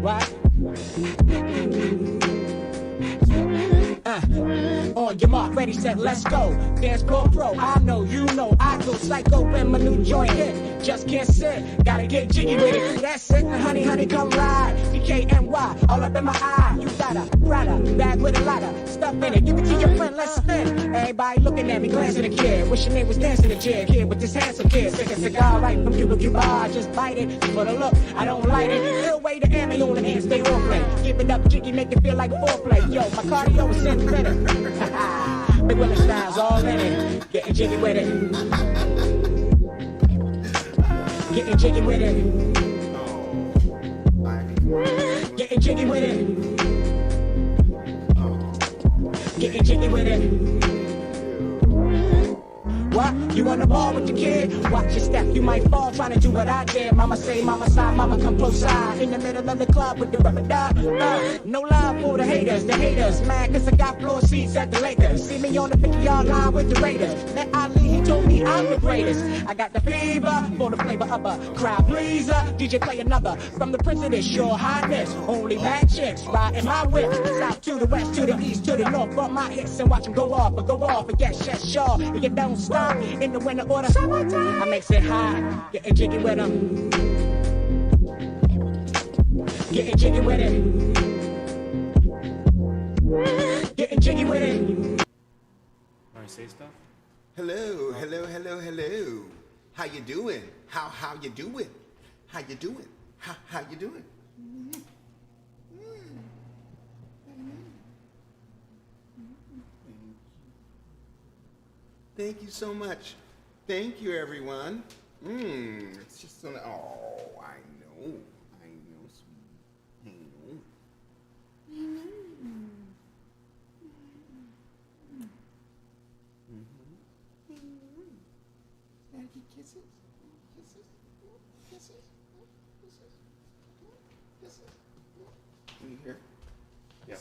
What? On your mark, ready, set, let's go. Dance pro, I know, you know, I go psycho when my new joint hit. Just can't sit, gotta get jiggy with it. That's it, honey, come ride. DKNY, all up in my eye. You got a Prada, bag with a lot of stuff in it. Give it to your friend, let's spin. Everybody looking at me, glancing at the kid. Wish your name was dancing the chair, kid with this handsome kid. Sick a cigar right from Cuba, I just bite it. For the look, I don't light it. Still way to ammo on the hand, stay on play. Give it up, jiggy, make it feel like foreplay. Yo, my cardio is in better. Big Willie styles all in it. Getting jiggy with it. Getting jiggy with it. Getting jiggy with it. Getting jiggy with it. What? You on the ball with the kid? Watch your step, you might fall trying to do what I did. Mama say, mama side, mama come close side. In the middle of the club with the rubber duck. No love for the haters mad cause I got floor seats at the Lakers. See me on the 50-yard line with the Raiders. Met Ali, he told me I'm the greatest. I got the fever for the flavor of a crowd pleaser. DJ play another from the Prince of this, your highness. Only bad chicks riding my whip. South to the west, to the east, to the north. Bump my hits and watch them go off. And yes, sure, you don't stop. In the winter order, I makes it high. Getting jiggy with them. Getting jiggy with it. Getting jiggy with it. Wanna say stuff? Hello. How you doing? How you doing? How you doing? How you doing? Thank you so much. Thank you, everyone. It's just so. Oh, I know, sweetie. I know. Daddy, kisses. Can you hear? Yeah.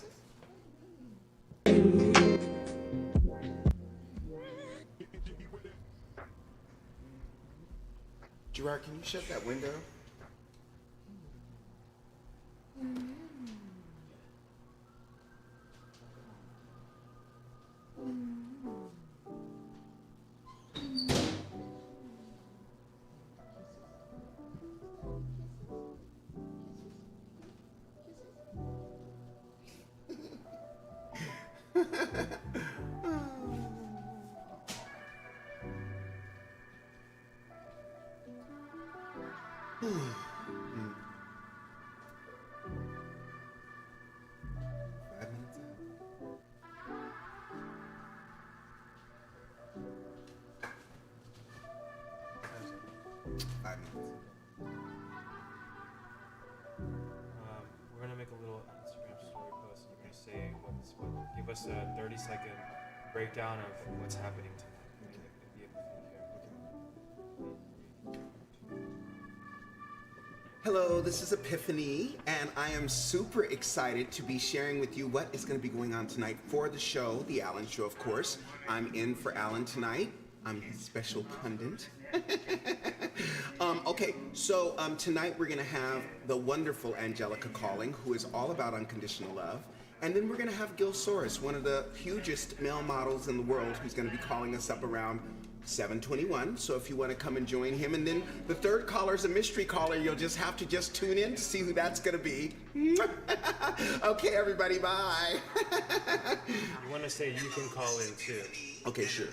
Gerard, can you shut that window? We're gonna make a little Instagram story post. You're gonna say give us a 30-second breakdown of what's happening tonight. Hello, this is Epiphany, and I am super excited to be sharing with you what is going to be going on tonight for the show, The Alan Show, of course. I'm in for Alan tonight. I'm his special pundit. Okay, so tonight we're going to have the wonderful Angelica calling, who is all about unconditional love. And then we're going to have Gil Soros, one of the hugest male models in the world, who's going to be calling us up around 7:21. So if you want to come and join him. And then the third caller is a mystery caller. You'll just have to tune in to see who that's going to be. Okay, everybody, bye. You want to say you can call in too. Okay, sure.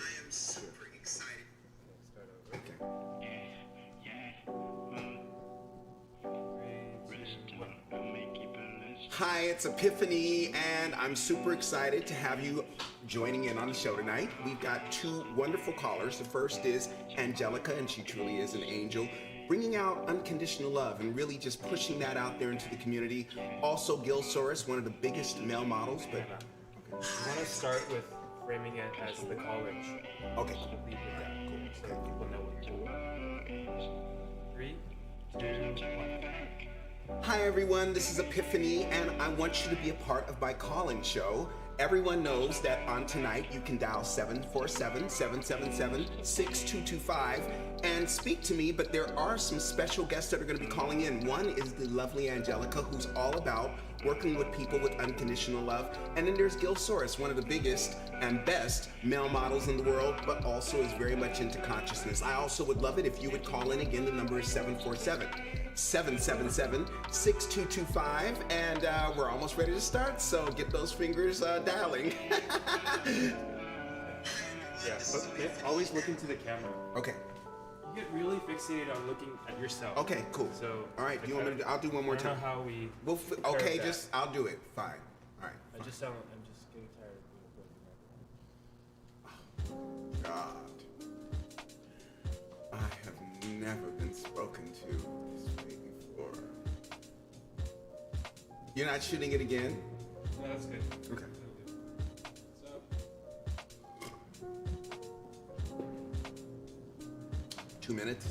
Hi, it's Epiphany, and I'm super excited to have you joining in on the show tonight. We've got two wonderful callers. The first is Angelica, and she truly is an angel, bringing out unconditional love and really just pushing that out there into the community. Also, Gil Soros, one of the biggest male models. But you want to start with framing it as the college. Okay. Lead with that. Cool. So that people know what you're doing. 3, 2, 1. Hi everyone, this is Epiphany, and I want you to be a part of my call-in show. Everyone knows that on Tonight you can dial 747-777-6225 and speak to me, but there are some special guests that are going to be calling in. One is the lovely Angelica, who's all about working with people with unconditional love. And then there's Gil Soros, one of the biggest and best male models in the world, but also is very much into consciousness. I also would love it if you would call in. Again, the number is 747-777-6225, and we're almost ready to start, so get those fingers dialing. Yeah, but always look into the camera. Okay. You get really fixated on looking at yourself. Okay, cool. So, all right, you want me to? I'll do one more I don't time. know how we. Okay, just I'll do it. Fine. All right. I'm just getting tired of God, I have never been spoken to this way before. You're not shooting it again? No, that's good. Okay. So, 2 minutes.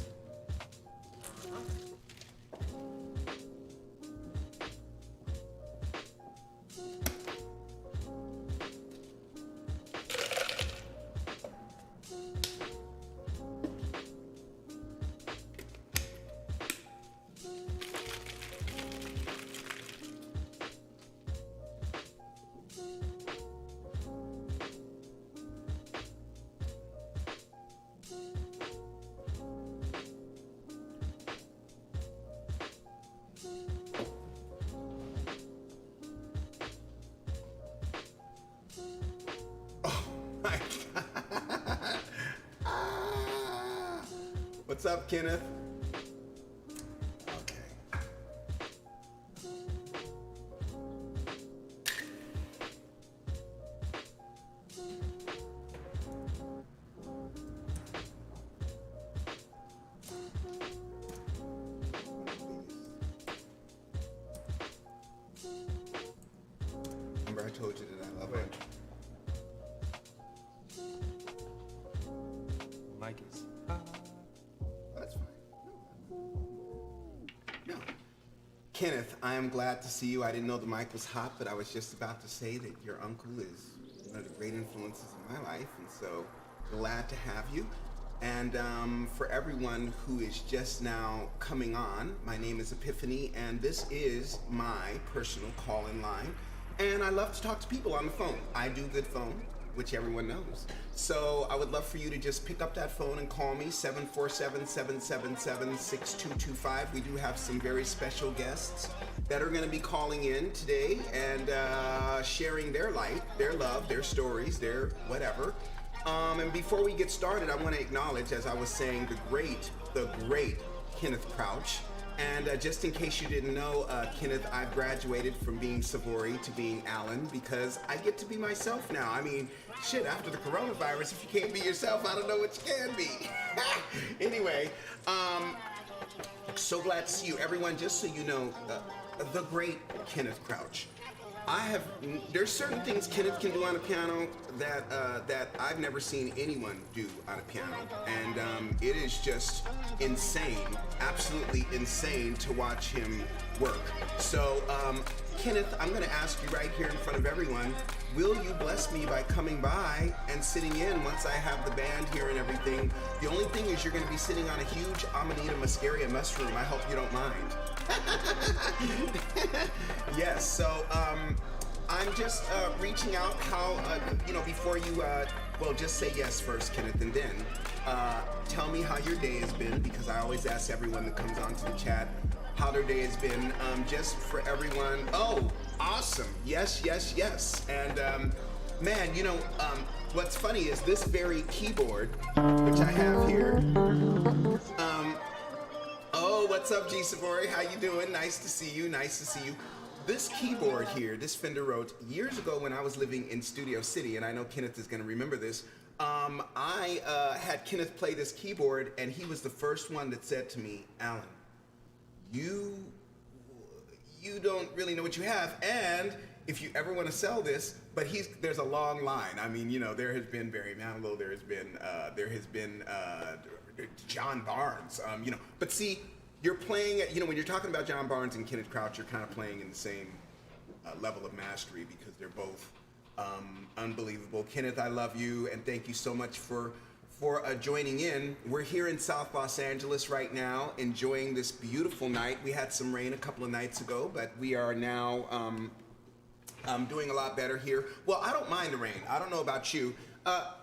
What's up, Kenneth? Okay. Remember I told you that I love it. mic is. That's fine. No. Kenneth, I am glad to see you. I didn't know the mic was hot, but I was just about to say that your uncle is one of the great influences in my life, and so glad to have you. And for everyone who is just now coming on, my name is Epiphany, and this is my personal call-in line. And I love to talk to people on the phone. I do good phone, which everyone knows. So I would love for you to just pick up that phone and call me, 747-777-6225. We do have some very special guests that are gonna be calling in today and sharing their light, their love, their stories, their whatever. And before we get started, I want to acknowledge, as I was saying, the great Kenneth Crouch. And just in case you didn't know, Kenneth, I've graduated from being Savory to being Alan because I get to be myself now. I mean, shit, after the coronavirus, if you can't be yourself, I don't know what you can be. Anyway, so glad to see you. Everyone, just so you know, the great Kenneth Crouch. There's certain things Kenneth can do on a piano that I've never seen anyone do on a piano, and it is just insane, absolutely insane to watch him work. So, Kenneth, I'm going to ask you right here in front of everyone, will you bless me by coming by and sitting in once I have the band here and everything? The only thing is you're going to be sitting on a huge Amanita muscaria mushroom. I hope you don't mind. Yes, so I'm just reaching out how, before you, just say yes first, Kenneth, and then tell me how your day has been, because I always ask everyone that comes onto the chat how their day has been, just for everyone. Oh, awesome. Yes. And man, what's funny is this very keyboard, which I have here. Oh, what's up, G Savory? How you doing? Nice to see you. This keyboard here, this Fender Rhodes, years ago when I was living in Studio City, and I know Kenneth is going to remember this, I had Kenneth play this keyboard, and he was the first one that said to me, Alan, you don't really know what you have, and if you ever want to sell this, but there's a long line. I mean, there has been Barry Manilow, there has been John Barnes, but see, you're playing, when you're talking about John Barnes and Kenneth Crouch, you're kind of playing in the same level of mastery, because they're both Unbelievable. Kenneth, I love you, and thank you so much for joining in. We're here in South Los Angeles right now, enjoying this beautiful night. We had some rain a couple of nights ago, but we are now doing a lot better here. Well, I don't mind the rain. I don't know about you.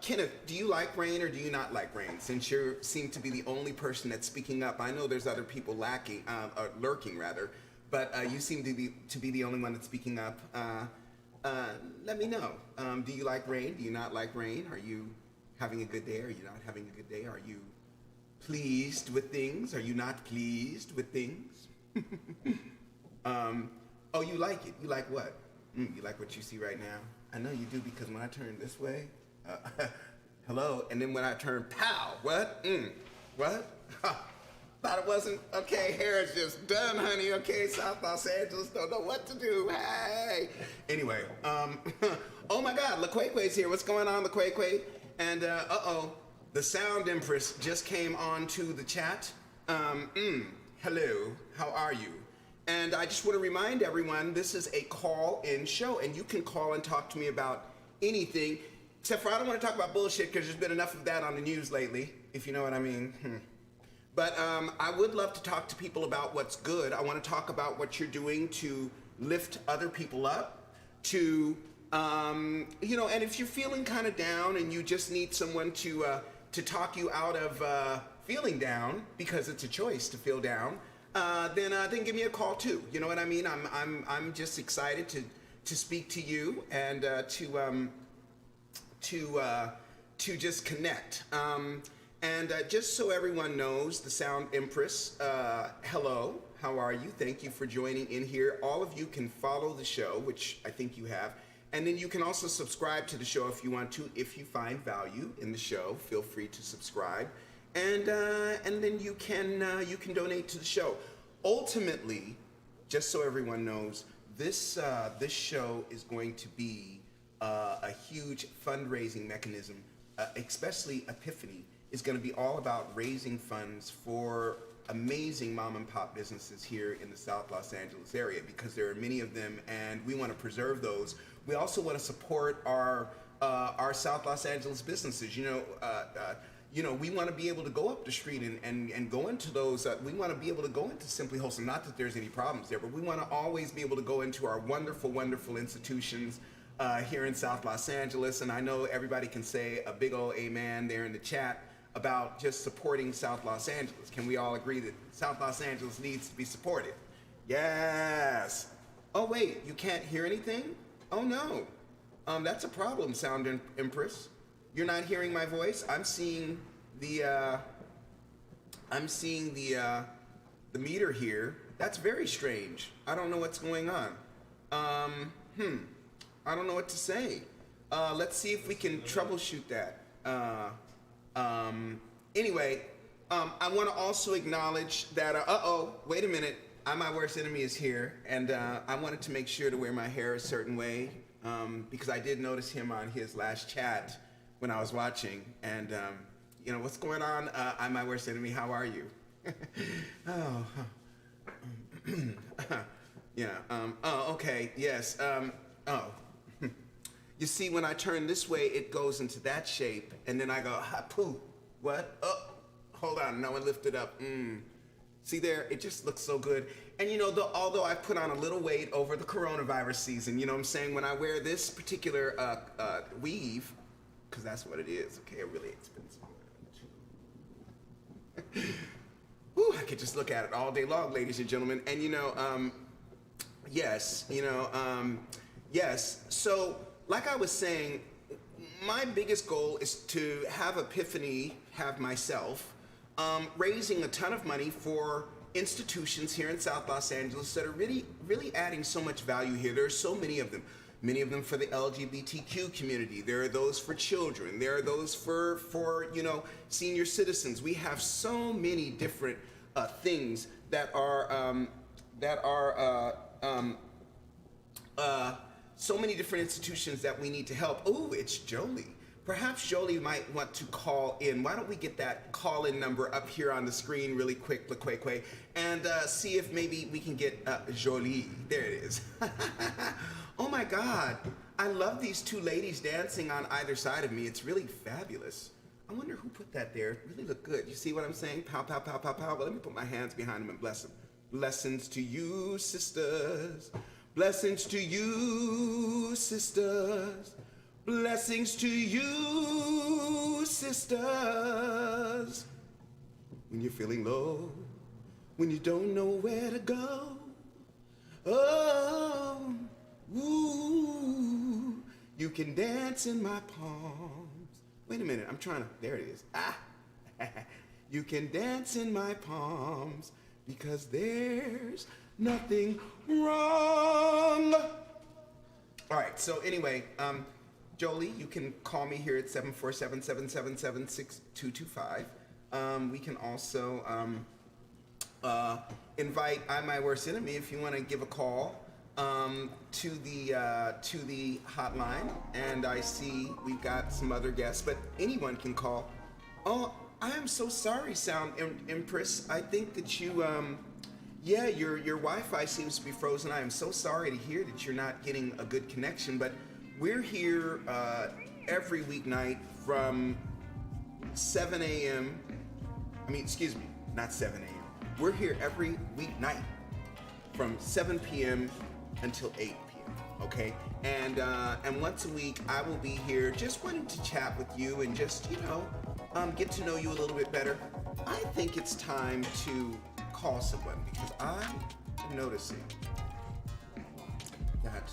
Kenneth, do you like rain or do you not like rain? Since you seem to be the only person that's speaking up, I know there's other people lurking rather, but you seem to be the only one that's speaking up. Let me know. Do you like rain? Do you not like rain? Are you having a good day? Are you not having a good day? Are you pleased with things? Are you not pleased with things? Oh, you like it. You like what? You like what you see right now? I know you do, because when I turn this way, hello, and then when I turn, pow, what? What? Thought it wasn't, okay, hair is just done, honey, okay, South Los Angeles, don't know what to do, hey. Anyway, oh my God, LaQuay's here. What's going on, LaQuay? And, the Sound Empress just came on to the chat. Hello, how are you? And I just want to remind everyone, this is a call-in show, and you can call and talk to me about anything, except for I don't want to talk about bullshit, because there's been enough of that on the news lately, if you know what I mean. But I would love to talk to people about what's good. I want to talk about what you're doing to lift other people up, to, and if you're feeling kind of down and you just need someone to talk you out of feeling down, because it's a choice to feel down, then give me a call too. You know what I mean? I'm just excited to speak to you and to just connect. And just so everyone knows, the Sound Empress, hello, how are you? Thank you for joining in here. All of you can follow the show, which I think you have, and then you can also subscribe to the show if you want to. If you find value in the show, feel free to subscribe, and then you can donate to the show. Ultimately, just so everyone knows, this show is going to be a huge fundraising mechanism, especially Epiphany is going to be all about raising funds for amazing mom and pop businesses here in the South Los Angeles area, because there are many of them and we want to preserve those. We also want to support our South Los Angeles businesses. We want to be able to go up the street and go into those, we want to be able to go into Simply Wholesome, not that there's any problems there, but we want to always be able to go into our wonderful, wonderful institutions here in South Los Angeles. And I know everybody can say a big old amen there in the chat about just supporting South Los Angeles. Can we all agree that South Los Angeles needs to be supported? Yes. Oh wait, you can't hear anything? Oh no. That's a problem, Sound Empress. You're not hearing my voice? I'm seeing the meter here. That's very strange. I don't know what's going on. I don't know what to say. Let's see if we can troubleshoot that. Anyway, I want to also acknowledge that, wait a minute, my worst enemy is here, and I wanted to make sure to wear my hair a certain way, because I did notice him on his last chat when I was watching, and, what's going on? I'm my worst enemy, how are you? Okay, yes, You see, when I turn this way, it goes into that shape, and then I go, ha, poo, what? Oh, hold on, now I lift it up. See there, it just looks so good. And although I put on a little weight over the coronavirus season, you know what I'm saying? When I wear this particular weave, because that's what it is, okay, a really expensive one. Whew, I could just look at it all day long, ladies and gentlemen. And yes, so, like I was saying, my biggest goal is to have Epiphany, have myself, raising a ton of money for institutions here in South Los Angeles that are really, really adding so much value here. There are so many of them. Many of them for the LGBTQ community. There are those for children. There are those for senior citizens. We have so many different things that are so many different institutions that we need to help. Oh, it's Jolie. Perhaps Jolie might want to call in. Why don't we get that call-in number up here on the screen really quick, LaQuay, and see if maybe we can get Jolie. There it is. Oh my God. I love these two ladies dancing on either side of me. It's really fabulous. I wonder who put that there. It really look good. You see what I'm saying? Pow, pow, pow, pow, pow. But let me put my hands behind them and bless them. Blessings to you, sisters. Blessings to you, sisters. Blessings to you, sisters. When you're feeling low, when you don't know where to go. Oh, ooh, you can dance in my palms. Wait a minute, I'm trying to, there it is. Ah, you can dance in my palms because there's nothing wrong. All right, so anyway, Jolie, you can call me here at 747-777-6225. We can also invite I My Worst Enemy if you want to give a call to the hotline. And I see we've got some other guests, but anyone can call. Oh, I am so sorry, Sound Empress. I think that you, yeah, your Wi-Fi seems to be frozen. I am so sorry to hear that you're not getting a good connection, but we're here every weeknight from 7 a.m. I mean, excuse me, not 7 a.m. We're here every weeknight from 7 p.m. until 8 p.m. Okay, and once a week I will be here just wanting to chat with you and just get to know you a little bit better. I think it's time to call someone because I am noticing that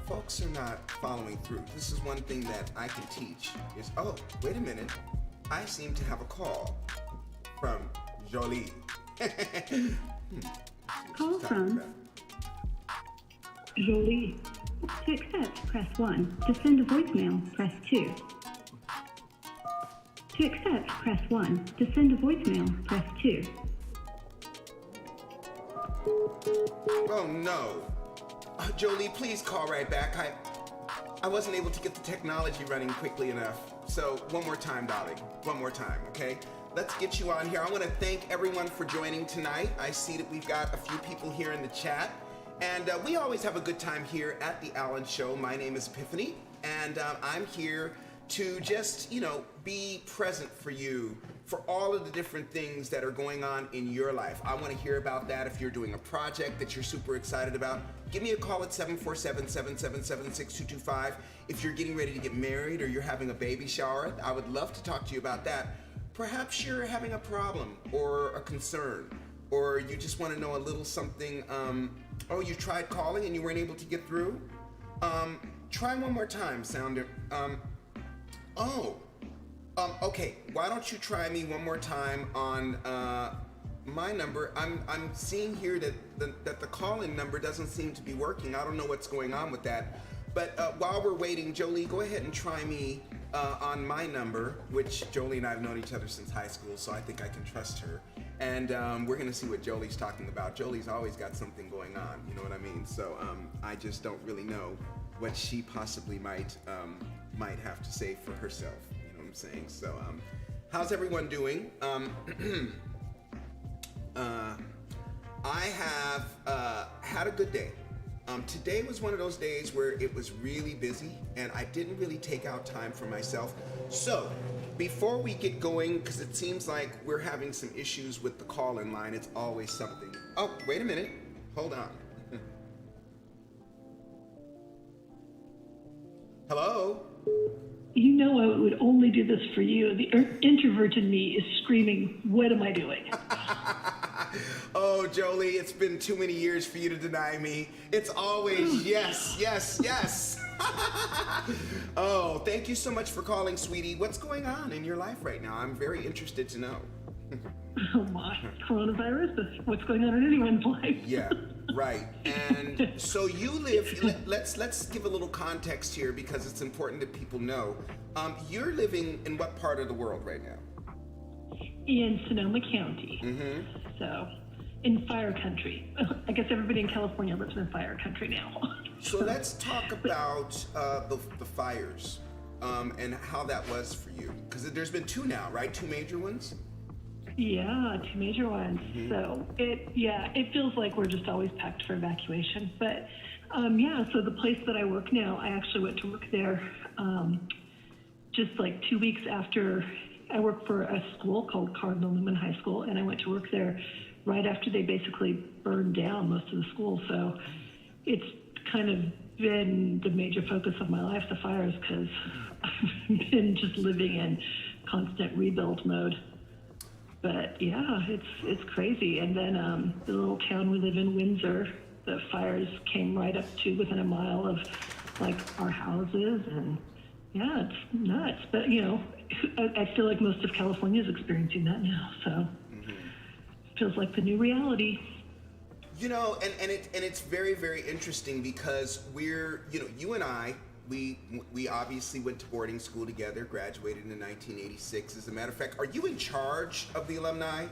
folks are not following through. This is one thing that I can teach is, oh, wait a minute, I seem to have a call from Jolie. Call from Jolie. To accept, press 1. To send a voicemail, press 2. To accept, press 1. To send a voicemail, press 2. Oh no. Jolie, please call right back. I wasn't able to get the technology running quickly enough. So one more time, darling. One more time, okay? Let's get you on here. I want to thank everyone for joining tonight. I see that we've got a few people here in the chat. And we always have a good time here at The Alan Show. My name is Epiphany, and I'm here to just, be present for you for all of the different things that are going on in your life. I want to hear about that. If you're doing a project that you're super excited about, give me a call at 747-777-6225. If you're getting ready to get married or you're having a baby shower, I would love to talk to you about that. Perhaps you're having a problem or a concern, or you just want to know a little something. Oh, you tried calling and you weren't able to get through? Try one more time, Sounder. Okay, why don't you try me one more time on my number? I'm seeing here that the call-in number doesn't seem to be working. I don't know what's going on with that. But while we're waiting, Jolie, go ahead and try me on my number, which Jolie and I have known each other since high school, so I think I can trust her. And we're gonna see what Jolie's talking about. Jolie's always got something going on, you know what I mean? So I just don't really know what she possibly might have to say for herself. You know what I'm saying? So how's everyone doing? I have had a good day. Today was one of those days where it was really busy and I didn't really take out time for myself. So before we get going, because it seems like we're having some issues with the call-in line, it's always something. Oh, wait a minute. Hold on. Hello? You know I would only do this for you. The introvert in me is screaming, what am I doing? Oh, Jolie, it's been too many years for you to deny me. It's always yes, yes, yes. Oh, thank you so much for calling, sweetie. What's going on in your life right now? I'm very interested to know. Oh my, coronavirus, that's what's going on in anyone's life. Yeah, right. And so you live, let's give a little context here because it's important that people know. You're living in what part of the world right now? In Sonoma County. Mm-hmm. So, in fire country. I guess everybody in California lives in fire country now. So let's talk about the fires and how that was for you. Because there's been two now, right? Two major ones? Yeah, two major ones. Mm-hmm. So it feels like we're just always packed for evacuation. But Yeah, so the place that I work now, I actually went to work there just like 2 weeks after. I work for a school called Cardinal Newman High School, and I went to work there right after they basically burned down most of the schools. So it's kind of been the major focus of my life, the fires, because I've been just living in constant rebuild mode. But yeah, it's crazy. And then the little town we live in, Windsor, the fires came right up to within a mile of like our houses, and yeah, it's nuts. But you know, I feel like most of California is experiencing that now, so it feels like the new reality. You know, and it's very, very interesting because we're, you know, you and I, we obviously went to boarding school together, graduated in 1986. As a matter of fact, are you in charge of the alumni?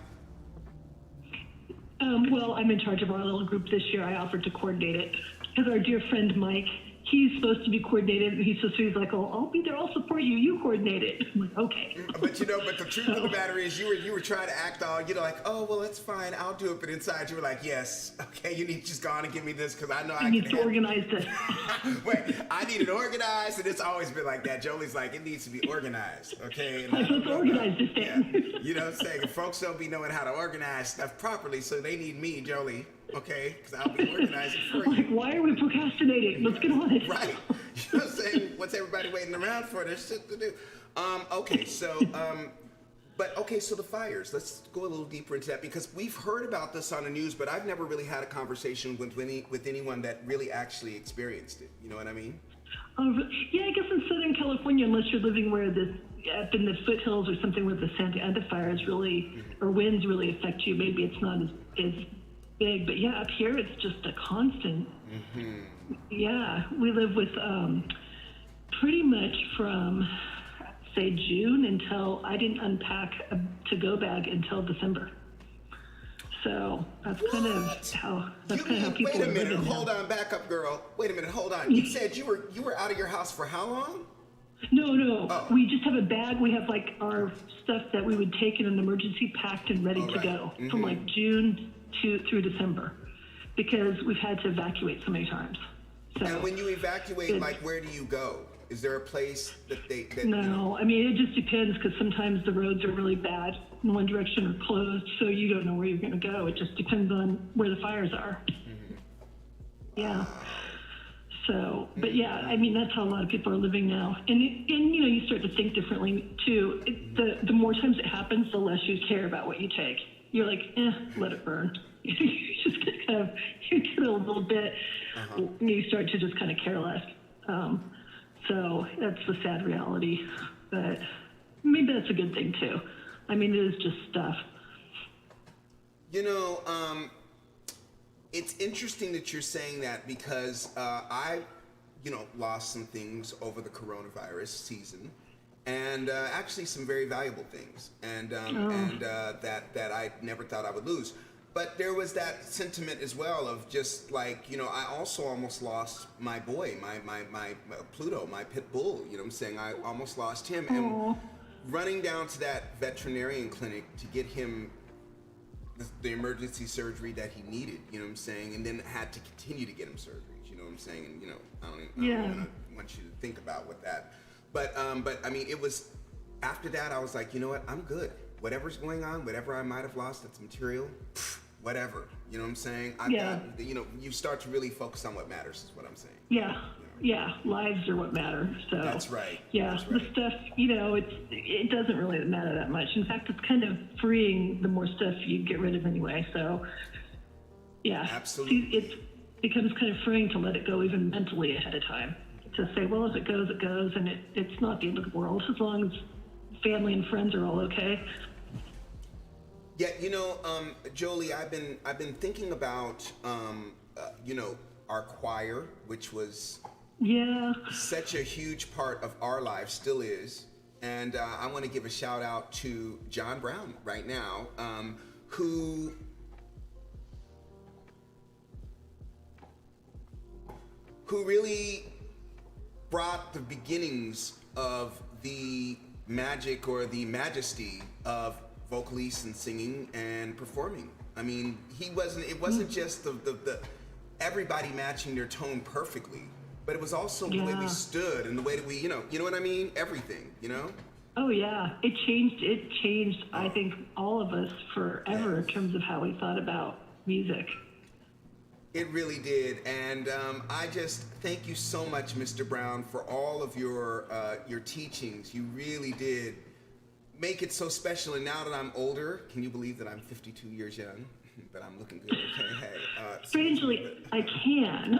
Well, I'm in charge of our little group this year. I offered to coordinate it because our dear friend Mike, he's supposed to be coordinated. He's like, oh, I'll be there. I'll support you. You coordinate it. I'm like, okay. But you know, but the truth of the matter is, you were trying to act all, you know, like, oh, well, it's fine. I'll do it. But inside, you were like, yes, okay, you need to just go on and give me this because I know I need can to organize this. Wait, I need it organized, and it's always been like that. Jolie's like, it needs to be organized, okay? And Let's organize this thing. Yeah. You know what I'm saying? If folks don't be knowing how to organize stuff properly, so they need me, Jolie, okay? Because I'll be organizing for you. Like, why are we procrastinating? Let's get on it. Right. You know what I'm saying? What's everybody waiting around for? There's shit to do. Okay, so, so the fires. Let's go a little deeper into that because we've heard about this on the news, but I've never really had a conversation with anyone that really actually experienced it. You know what I mean? Yeah, I guess in Southern California, unless you're living where up in the foothills or something where the Santa Ana fires really, or winds really affect you, maybe it's not as big. But yeah, up here it's just a constant. Yeah, we live with pretty much from say June until I didn't unpack a to-go bag until December. So that's kind of how people Wait a are minute, living hold now. on, back up, girl. Wait a minute, hold on. You said you were out of your house for how long? No. Oh. We just have a bag. We have like our stuff that we would take in an emergency packed and ready to go from like June through December because we've had to evacuate so many times. So And when you evacuate, like, where do you go? Is there a place that no, you know? I mean, it just depends because sometimes the roads are really bad in one direction or closed, so you don't know where you're going to go. It just depends on where the fires are. Yeah. So, but yeah, I mean, that's how a lot of people are living now. And you know, you start to think differently too. The more times it happens, the less you care about what you take. You're like, let it burn. You just get kind of, you get a little bit, you start to just kind of care less. So that's the sad reality, but maybe that's a good thing too. I mean, it is just stuff. You know, it's interesting that you're saying that because I, you know, lost some things over the coronavirus season, and actually some very valuable things, and that I never thought I would lose. But there was that sentiment as well of just like, you know, I also almost lost my boy, my Pluto, my pit bull. You know what I'm saying? I almost lost him, and running down to that veterinarian clinic to get him the emergency surgery that he needed, you know what I'm saying, and then had to continue to get him surgeries, you know what I'm saying, and you know, I don't want you to think about what that, but I mean, it was after that I was like, you know what, I'm good. Whatever's going on, whatever I might have lost that's material, whatever, you know what I'm saying. You know, you start to really focus on what matters, is what I'm saying. Yeah, lives are what matter. So that's right. Yeah, that's right. The stuff, you know, it doesn't really matter that much. In fact, it's kind of freeing the more stuff you get rid of anyway. So yeah, absolutely. It becomes kind of freeing to let it go even mentally ahead of time. To say, well, if it goes, it goes, and it's not the end of the world as long as family and friends are all okay. Yeah, you know, Jolie, I've been thinking about, you know, our choir, which was such a huge part of our life, still is, and I want to give a shout out to John Brown right now, who really brought the beginnings of the magic or the majesty of vocalese and singing and performing. I mean, it wasn't just the everybody matching their tone perfectly, but it was also the way we stood and the way that we, you know what I mean? Everything, you know? Oh yeah, it changed. I think all of us forever in terms of how we thought about music. It really did, and I just thank you so much, Mr. Brown, for all of your teachings. You really did make it so special. And now that I'm older, can you believe that I'm 52 years young? But I'm looking good. Okay, hey. Strangely, I can.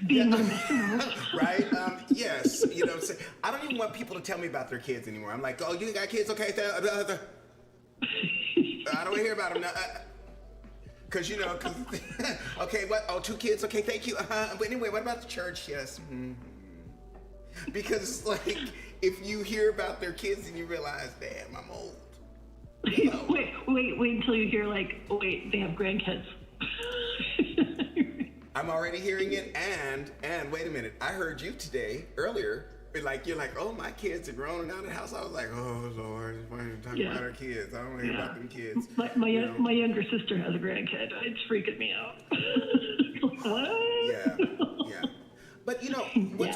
Being myself. Right? Yes. You know what I'm saying? I don't even want people to tell me about their kids anymore. I'm like, oh, you got kids? Okay. I don't want to hear about them now. Because, okay, what? Oh, 2 kids? Okay, thank you. But anyway, what about the church? Yes. Mm-hmm. Because, like, if you hear about their kids and you realize, damn, I'm old. You know? Wait until you hear, like, oh, wait, they have grandkids. I'm already hearing it, and wait a minute, I heard you today, earlier, like, you're like, oh, my kids are grown and out of the house. I was like, oh, Lord, why are you talking about our kids? I don't want to hear about them kids. My younger sister has a grandkid. It's freaking me out. What? Yeah. But,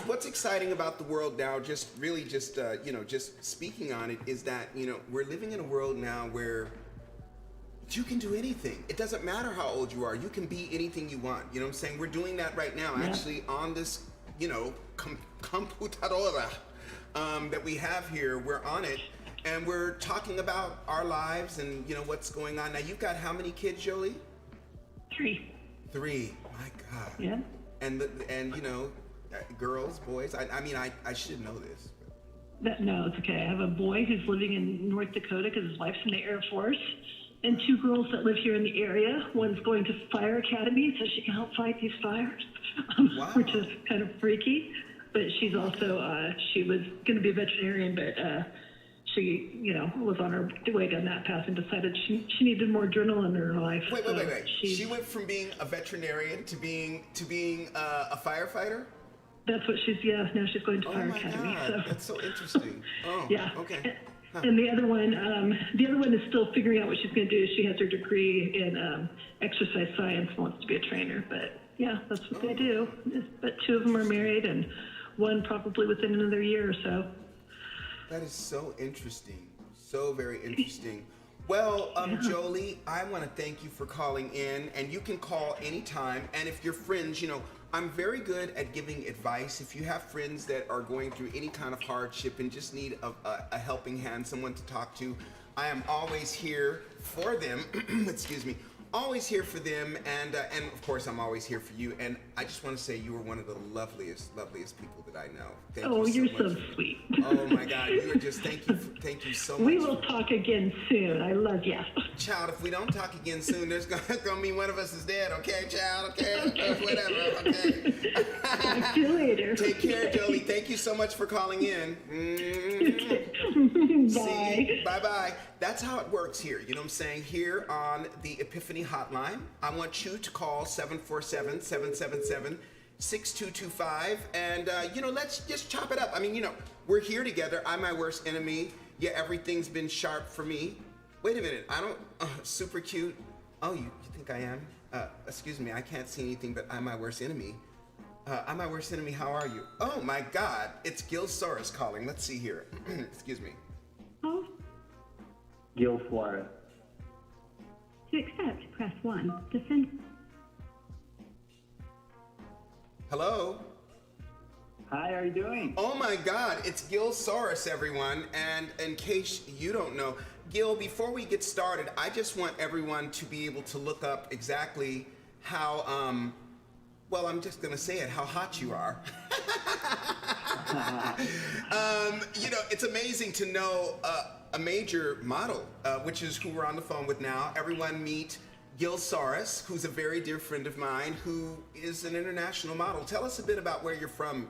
what's exciting about the world now, just speaking on it, is that, we're living in a world now where you can do anything. It doesn't matter how old you are. You can be anything you want. You know what I'm saying? We're doing that right now, actually, on this, computadora that we have here. We're on it, and we're talking about our lives and, what's going on. Now, you've got how many kids, Jolie? 3. 3. My God. Yeah. And girls, boys. I should know this. No, it's okay. I have a boy who's living in North Dakota because his wife's in the Air Force, and 2 girls that live here in the area. One's going to fire academy so she can help fight these fires, which is kind of freaky. But she's also, she was going to be a veterinarian, but she, was on her way down that path and decided she needed more adrenaline in her life. Wait. She went from being a veterinarian to being a firefighter? That's what now she's going to fire academy. God, so. That's so interesting. Oh, yeah. Okay. And the other one is still figuring out what she's going to do. She has her degree in exercise science and wants to be a trainer. But yeah, that's what they do. But 2 of them are married, and one probably within another year or so. That is so interesting. So very interesting. Well, Jolie, I want to thank you for calling in, and you can call anytime. And if you're friends, I'm very good at giving advice. If you have friends that are going through any kind of hardship and just need a helping hand, someone to talk to, I am always here for them. Excuse me. Always here for them, and of course I'm always here for you. And I just want to say you are one of the loveliest people that I know. Thank you so you're much. So sweet. Oh my God, you are just thank you so much. We will talk again soon. I love you. Child, if we don't talk again soon, there's gonna mean one of us is dead. Okay, child. Okay, whatever. Okay. Talk to you later. Take care, Jolie. Thank you so much for calling in. Bye. Bye. That's how it works here. You know what I'm saying? Here on the Epiphany Hotline, I want you to call 747-777-6225, and let's just chop it up. We're here together. I'm my worst enemy. Yeah, everything's been sharp for me. Wait a minute. I don't. Super cute. Oh, you think I am? Excuse me. I can't see anything, but I'm my worst enemy. I'm my worst enemy. How are you? Oh my God! It's Gil Soros calling. Let's see here. Excuse me. Oh. Gil Suarez. To accept, press 1. To send. Hello? Hi, how are you doing? Oh my God, it's Gil Soros, everyone. And in case you don't know, Gil, before we get started, I just want everyone to be able to look up exactly how, I'm just gonna say it, how hot you are. It's amazing to know a major model, which is who we're on the phone with now. Everyone meet Gil Soros, who's a very dear friend of mine, who is an international model. Tell us a bit about where you're from,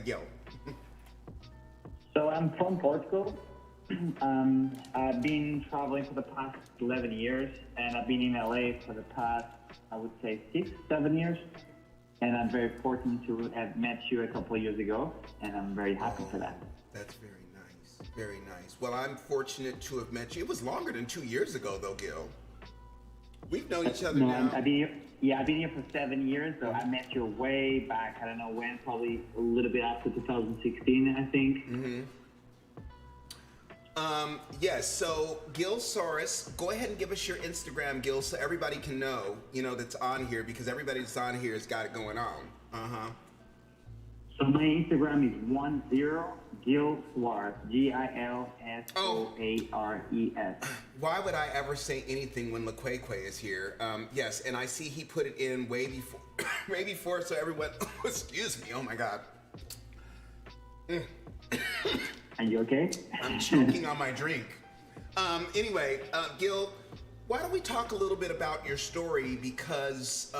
Gil. So I'm from Portugal. I've been traveling for the past 11 years, and I've been in LA for the past, I would say, 6-7 years. And I'm very fortunate to have met you a couple of years ago, and I'm very happy for that. That's very nice. Very nice. Well, I'm fortunate to have met you. It was longer than 2 years ago, though, Gil. We've known each other No, now. I've been here. Yeah, I've been here for 7 years. So I met you way back. I don't know when. Probably a little bit after 2016, I think. Yes, so Gil Soros, go ahead and give us your Instagram, Gil, so everybody can know, that's on here, because everybody that's on here has got it going on. So my Instagram is 10 Gil Soares, Gilsoares. Why would I ever say anything when LaQuaque is here? Yes, and I see he put it in way before, way before, so everyone, excuse me, oh my God. Are you okay? I'm choking on my drink. Anyway, Gil, why don't we talk a little bit about your story, because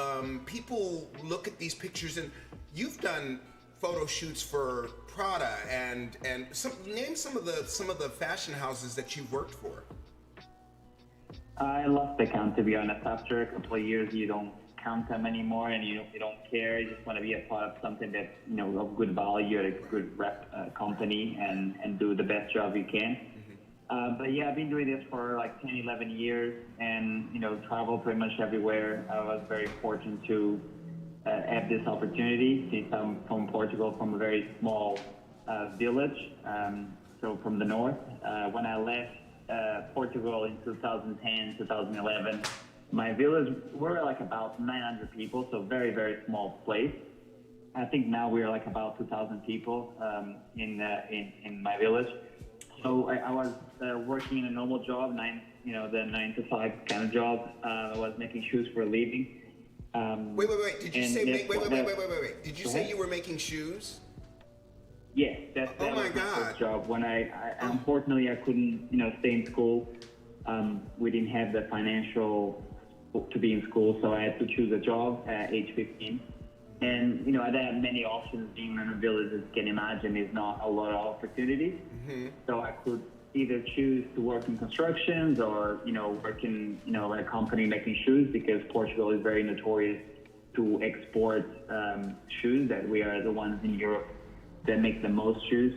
people look at these pictures, and you've done photo shoots for Prada and name some of the fashion houses that you've worked for. I lost the count, to be honest. After a couple of years, you don't count them anymore, and you don't care. You just want to be a part of something that of good value at a good rep company and do the best job you can. But yeah, I've been doing this for like 10, 11 years, and travel pretty much everywhere. I was very fortunate to have this opportunity, since I'm from Portugal, from a very small village, so from the north. When I left Portugal in 2010, 2011, my village were like about 900 people, so very, very small place. I think now we're like about 2,000 people in my village. So I was working in a normal job, the 9 to 5 kind of job. I was making shoes for a living. Wait. Did you say wait? Did you say you were making shoes? Yes, that Oh my was my God. first job. When I unfortunately I couldn't stay in school. We didn't have the financial to be in school, so I had to choose a job at age 15. And I didn't have many options. Being in a village, as you can imagine, is not a lot of opportunities. So I could either choose to work in constructions or work in a company making shoes, because Portugal is very notorious to export shoes. That we are the ones in Europe that make the most shoes.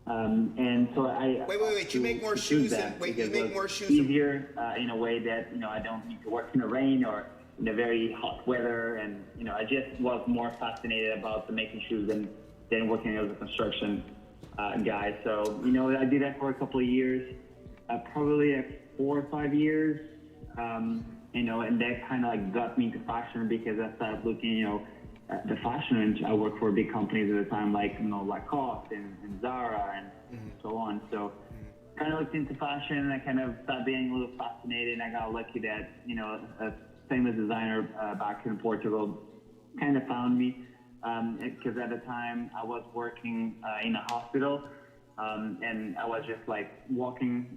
And so I Wait. You make more shoes than you make more shoes. Easier in a way that I don't need to work in the rain or in a very hot weather, and I just was more fascinated about the making shoes than working as a construction guy. So I did that for a couple of years, probably 4 or 5 years, and that kind of like got me into fashion, because I started looking at the fashion, and I worked for big companies at the time, like Lacoste and Zara and so on. So kind of looked into fashion, and I kind of started being a little fascinated, and I got lucky that a famous designer back in Portugal kind of found me, because at the time I was working in a hospital, and I was just like walking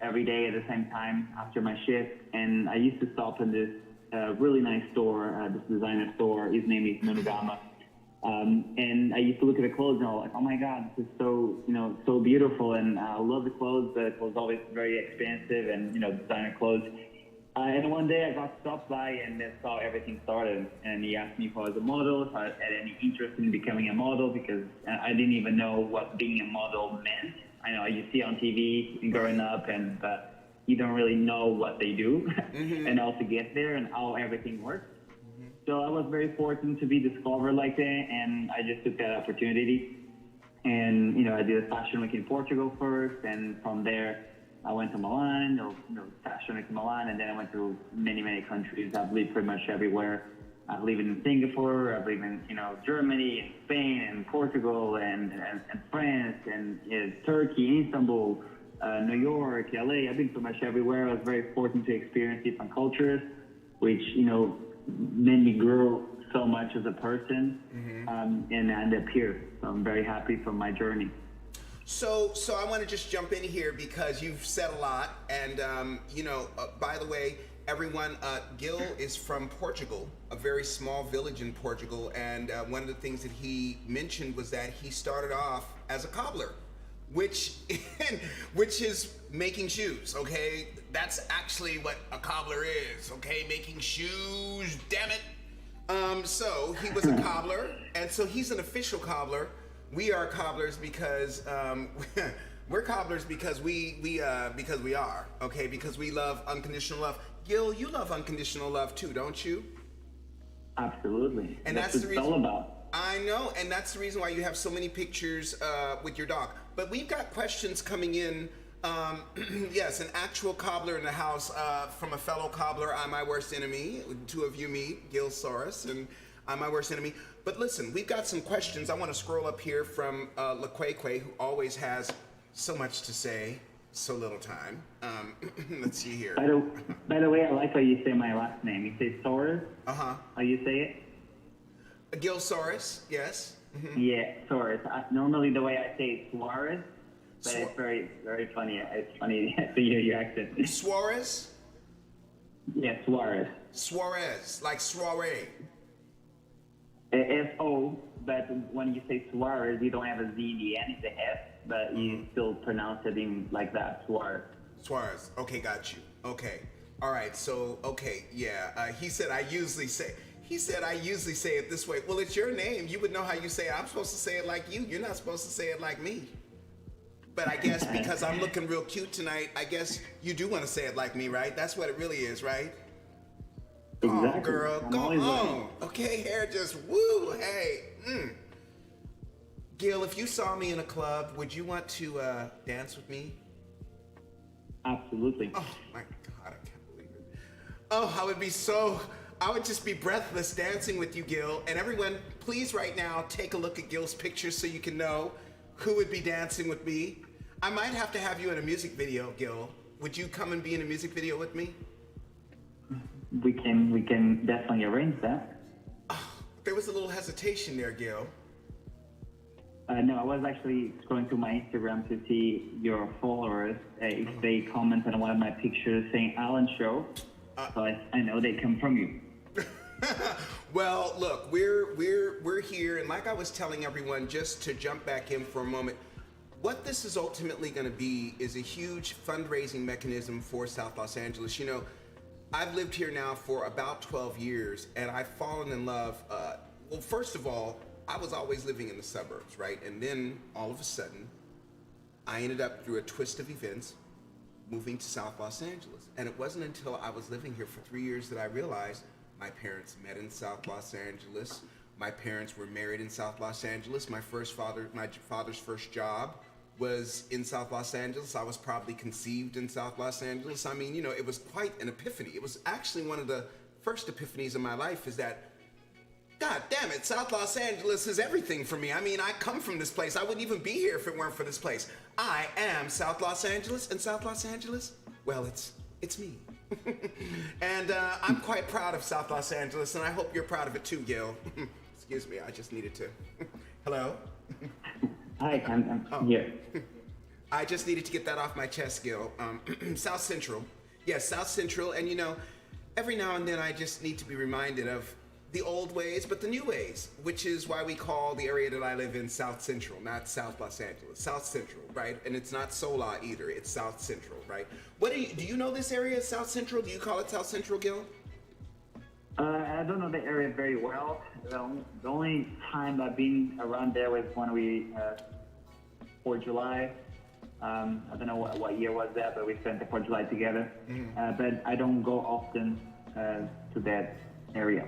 every day at the same time after my shift, and I used to stop in this really nice store, this designer store. His name is Monogama. And I used to look at the clothes, and I was like, oh my God, this is so, so beautiful. And I love the clothes, but it was always very expensive, and, designer clothes. And one day I got stopped by, and that's how everything started. And he asked me if I was a model, if I had any interest in becoming a model, because I didn't even know what being a model meant. I know you see on TV growing up, and you don't really know what they do and how to get there and how everything works. So I was very fortunate to be discovered like that, and I just took that opportunity. And, I did a fashion week in Portugal first, and from there I went to Milan, fashion week in Milan, and then I went to many, many countries. I've lived pretty much everywhere. I've lived in Singapore, I've lived in, Germany, and Spain, and Portugal, and France, and Turkey, Istanbul, New York, LA. I've been pretty much everywhere. I was very fortunate to experience different cultures, which, made me grow so much as a person, and I end up here. So I'm very happy for my journey. So I want to just jump in here, because you've said a lot, and by the way, everyone, Gil is from Portugal, a very small village in Portugal, and one of the things that he mentioned was that he started off as a cobbler, which is making shoes. Okay, that's actually what a cobbler is. Okay, making shoes. Damn it. So he was a cobbler, and so he's an official cobbler. We are cobblers because We're cobblers because we are, okay? Because we love unconditional love. Gil, you love unconditional love too, don't you? Absolutely. And that's what the it's all reason. about. I know, and that's the reason why you have so many pictures with your dog. But we've got questions coming in. Yes, an actual cobbler in the house from a fellow cobbler. I'm my worst enemy. Two of you meet, Gil Soros, and I'm my worst enemy. But listen, we've got some questions. I want to scroll up here from LaQueque, who always has so much to say, so little time. Let's see here. By the way, I like how you say my last name. You say Soros? Uh-huh. How you say it? Gil Soros, yes. Mm-hmm. Yeah, Soros. Normally the way I say it, Suarez, but it's very, very funny. It's funny to hear your accent. Suarez? Yeah, Suarez. Suarez, like soiree. S-O, but when you say Suarez, you don't have a Z in the end, it's a S, but you still pronounce it in like that, Suarez. Suarez, okay, got you. Okay, all right, so, okay, yeah. He said I usually say it this way. Well, it's your name. You would know how you say it. I'm supposed to say it like you. You're not supposed to say it like me. But I guess because I'm looking real cute tonight, I guess you do want to say it like me, right? That's what it really is, right? Exactly. Oh, girl, I'm go always on. ready. Okay, hair just woo, hey. Gil, if you saw me in a club, would you want to dance with me? Absolutely. Oh my God, I can't believe it. Oh, I would just be breathless dancing with you, Gil. And everyone, please right now, take a look at Gil's picture so you can know who would be dancing with me. I might have to have you in a music video, Gil. Would you come and be in a music video with me? We can definitely arrange that. Oh, there was a little hesitation there, Gil. No, I was actually scrolling through my Instagram to see your followers, if they comment on one of my pictures saying Alan Show. So I know they come from you. Well, look, we're here, and like I was telling everyone, just to jump back in for a moment, what this is ultimately going to be is a huge fundraising mechanism for South Los Angeles. You know, I've lived here now for about 12 years, and I've fallen in love. Well, first of all, I was always living in the suburbs, right? And then all of a sudden, I ended up through a twist of events moving to South Los Angeles. And it wasn't until I was living here for 3 years that I realized my parents met in South Los Angeles. My parents were married in South Los Angeles. My father's first job was in South Los Angeles. I was probably conceived in South Los Angeles. I mean, you know, it was quite an epiphany. It was actually one of the first epiphanies in my life is that, God damn it, South Los Angeles is everything for me. I mean, I come from this place. I wouldn't even be here if it weren't for this place. I am South Los Angeles, and South Los Angeles, well, it's me. And I'm quite proud of South Los Angeles, and I hope you're proud of it too, Gil. Excuse me, I just needed to. Hello? Hi, I'm here. I just needed to get that off my chest, Gil. South Central. Yes, South Central, and you know, every now and then I just need to be reminded of the old ways, but the new ways, which is why we call the area that I live in South Central, not South Los Angeles. South Central, right? And it's not Sola either, it's South Central, right? Do you know this area, South Central? Do you call it South Central, Gil? I don't know the area very well. The only time I've been around there was when we, 4th of July. I don't know what year was that, but we spent the 4th of July together. But I don't go often to that area.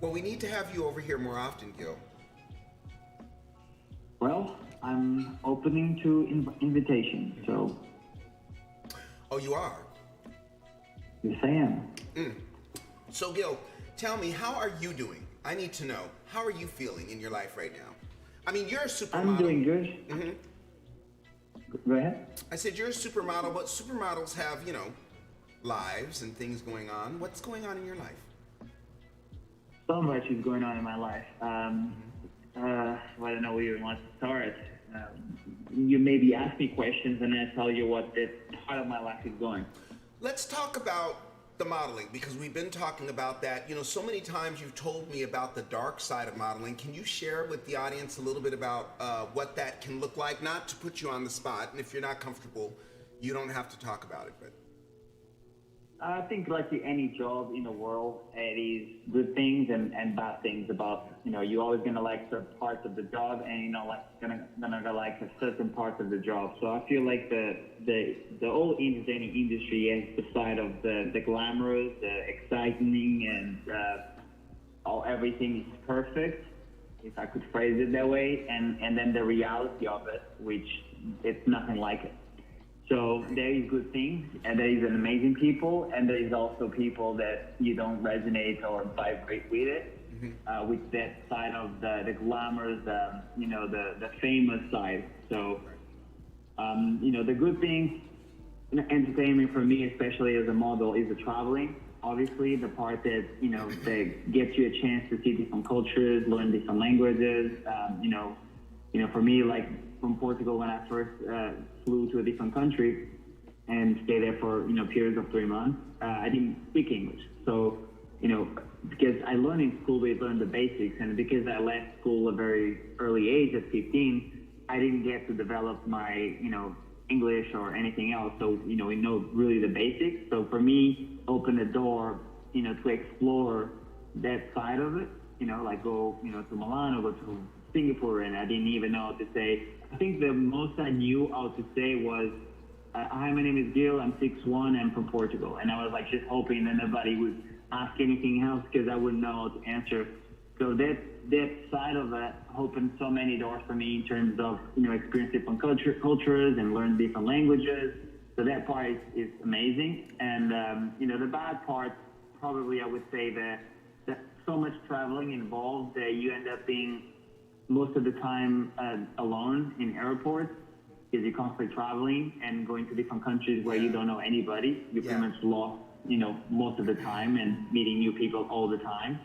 Well, we need to have you over here more often, Gil. Well, I'm opening to invitation, so. Oh, you are? Yes, I am. So, Gil, tell me, how are you doing? I need to know. How are you feeling in your life right now? I mean, you're a supermodel. I'm doing good. Go ahead. I said you're a supermodel, but supermodels have, you know, lives and things going on. What's going on in your life? So much is going on in my life. I don't know where you want to start. You maybe ask me questions and I tell you what this part of my life is going. Let's talk about the modeling, because we've been talking about that. You know, so many times you've told me about the dark side of modeling. Can you share with the audience a little bit about what that can look like? Not to put you on the spot, and if you're not comfortable, you don't have to talk about it, but. I think like any job in the world, it is good things and bad things about, you're always going to like certain parts of the job and you're not like gonna like a certain part of the job. So I feel like the whole entertaining industry is the side of the glamorous, the exciting, and everything is perfect, if I could phrase it that way, and then the reality of it, which it's nothing like it. So there is good things, and there is an amazing people, and there is also people that you don't resonate or vibrate with it, with that side of the glamour, the famous side. So, the good things, entertainment for me, especially as a model, is the traveling. Obviously, the part that, that gets you a chance to see different cultures, learn different languages. For me, like from Portugal, when I first flew to a different country and stayed there for, periods of 3 months, I didn't speak English. So, because I learned in school, we learned the basics. And because I left school at a very early age, at 15, I didn't get to develop my, English or anything else. So, we know really the basics. So for me, open the door, to explore that side of it, like go, to Milan or go to Singapore, and I didn't even know how to say. I think the most I knew how to say was, hi, my name is Gil, I'm 6'1", I'm from Portugal. And I was like just hoping that nobody would ask anything else because I wouldn't know how to answer. So that side of it opened so many doors for me in terms of, experience different cultures and learn different languages. So that part is amazing. And, the bad part, probably I would say that so much traveling involved that you end up being most of the time alone in airports because you're constantly traveling and going to different countries where you don't know anybody. You're pretty much lost, most of the time and meeting new people all the time.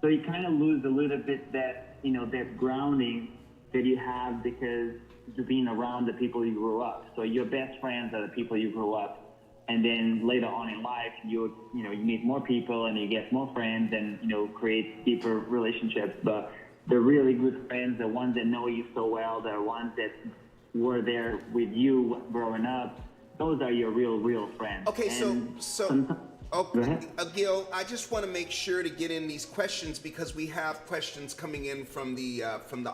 So you kind of lose a little bit that, that grounding that you have because you're being around the people you grew up. So your best friends are the people you grew up. And then later on in life, you meet more people and you get more friends and, create deeper relationships. But the really good friends, the ones that know you so well, the ones that were there with you growing up, those are your real friends. Okay, And Gil, I just want to make sure to get in these questions because we have questions coming in from the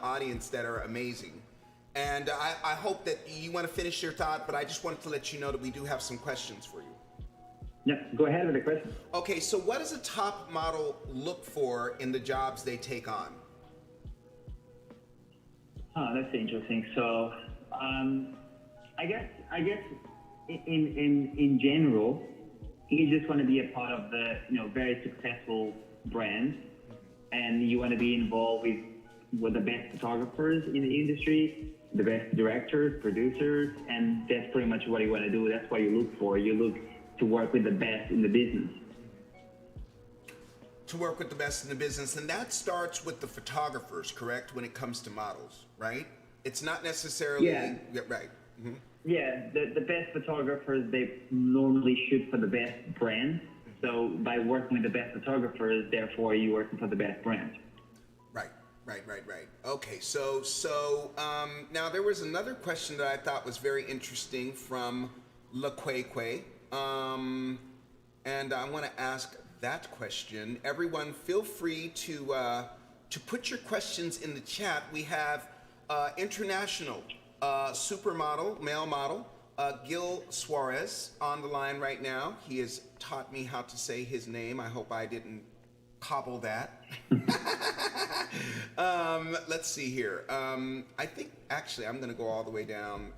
audience that are amazing. And I hope that you want to finish your thought, but I just wanted to let you know that we do have some questions for you. Yeah, go ahead with the question. Okay, so what does a top model look for in the jobs they take on? Oh, that's interesting. So, I guess in general, you just want to be a part of the very successful brand, and you want to be involved with the best photographers in the industry, the best directors, producers, and that's pretty much what you want to do. That's what you look for. You look to work with the best in the business. To work with the best in the business, and that starts with the photographers, correct? When it comes to models, right? It's not necessarily right. Mm-hmm. Yeah, the best photographers, they normally shoot for the best brand. So by working with the best photographers, therefore you're working for the best brand. Right. Okay, so now there was another question that I thought was very interesting from La Queque, and I want to ask that question. Everyone, feel free to put your questions in the chat. We have international supermodel, male model, Gil Suarez on the line right now. He has taught me how to say his name. I hope I didn't cobble that. Let's see here. I think actually I'm going to go all the way down.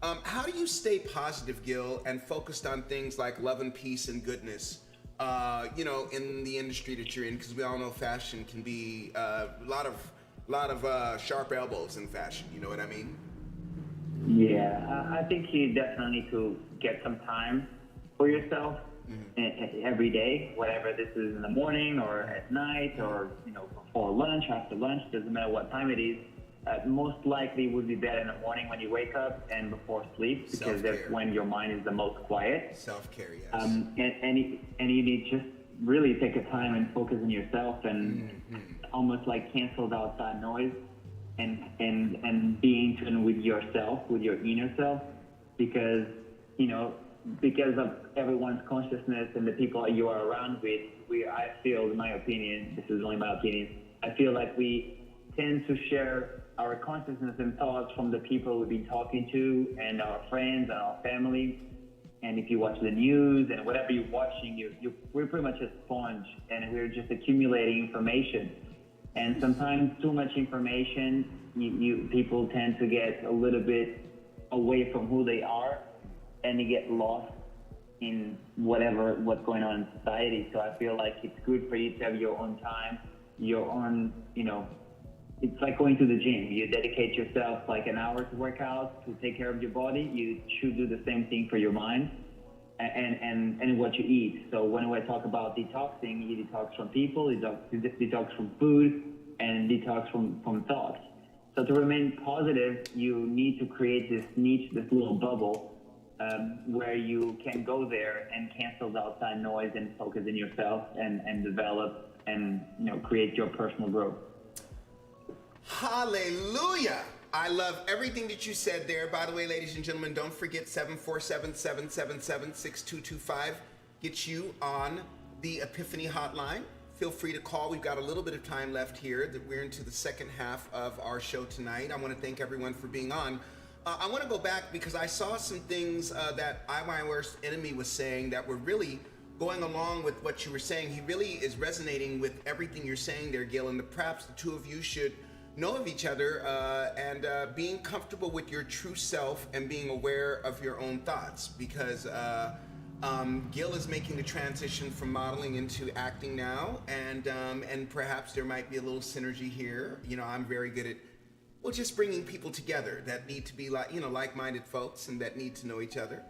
How do you stay positive, Gil, and focused on things like love and peace and goodness, in the industry that you're in? Because we all know fashion can be a lot of sharp elbows in fashion. You know what I mean? Yeah, I think you definitely need to get some time for yourself every day, whatever this is in the morning or at night or, before lunch, after lunch, doesn't matter what time it is. Most likely would be better in the morning when you wake up and before sleep because that's when your mind is the most quiet. Self-care, yes. And you need to just really take a time and focus on yourself and almost like cancel the outside noise and be in tune with yourself, with your inner self, because because of everyone's consciousness and the people you are around with, I feel, in my opinion, this is only my opinion, I feel like we tend to share our consciousness and thoughts from the people we've been talking to and our friends and our family. And if you watch the news and whatever you're watching, we're pretty much a sponge, and we're just accumulating information. And sometimes too much information, people tend to get a little bit away from who they are, and you get lost in what's going on in society. So I feel like it's good for you to have your own time, your own, it's like going to the gym. You dedicate yourself like an hour to work out, to take care of your body. You should do the same thing for your mind and what you eat. So when I talk about detoxing, you detox from people, you detox from food, and detox from thoughts. So to remain positive, you need to create this niche, this little bubble, where you can go there and cancel the outside noise and focus in yourself and develop and create your personal growth. Hallelujah! I love everything that you said there. By the way, ladies and gentlemen, don't forget 747-777-6225 gets you on the Epiphany Hotline. Feel free to call. We've got a little bit of time left here. We're into the second half of our show tonight. I want to thank everyone for being on. I want to go back because I saw some things that my worst enemy was saying that were really going along with what you were saying. He really is resonating with everything you're saying there, Gil, and perhaps the two of you should know of each other and being comfortable with your true self and being aware of your own thoughts, because Gil is making the transition from modeling into acting now, and perhaps there might be a little synergy here. I'm very good at just bringing people together that need to be like-minded folks and that need to know each other.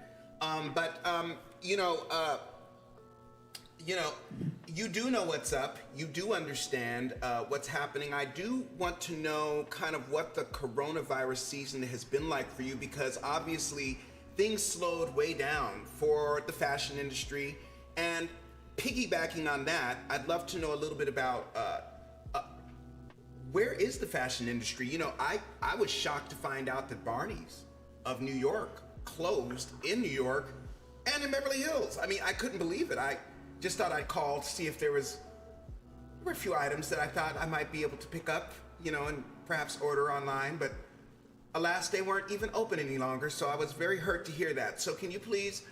You do know what's up. You do understand what's happening. I do want to know kind of what the coronavirus season has been like for you, because obviously things slowed way down for the fashion industry. And piggybacking on that, I'd love to know a little bit about where is the fashion industry? I was shocked to find out that Barney's of New York closed in New York and in Beverly Hills. I mean, I couldn't believe it. I just thought I'd call to see if there were a few items that I thought I might be able to pick up, and perhaps order online, but alas, they weren't even open any longer, so I was very hurt to hear that. So can you please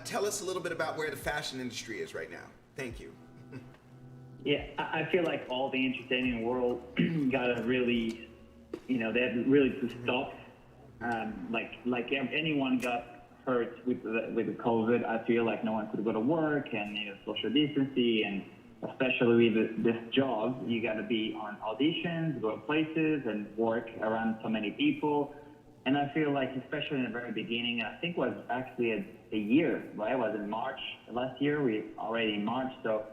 tell us a little bit about where the fashion industry is right now? Thank you. Yeah, I feel like all the entertainment world gotta really, they had really to stop. Like anyone got hurt with the COVID. I feel like no one could go to work, and social distancing, and especially with this job, you gotta be on auditions, go to places, and work around so many people. And I feel like, especially in the very beginning, I think it was actually a year, right? It was in March last year. We're already in March, so.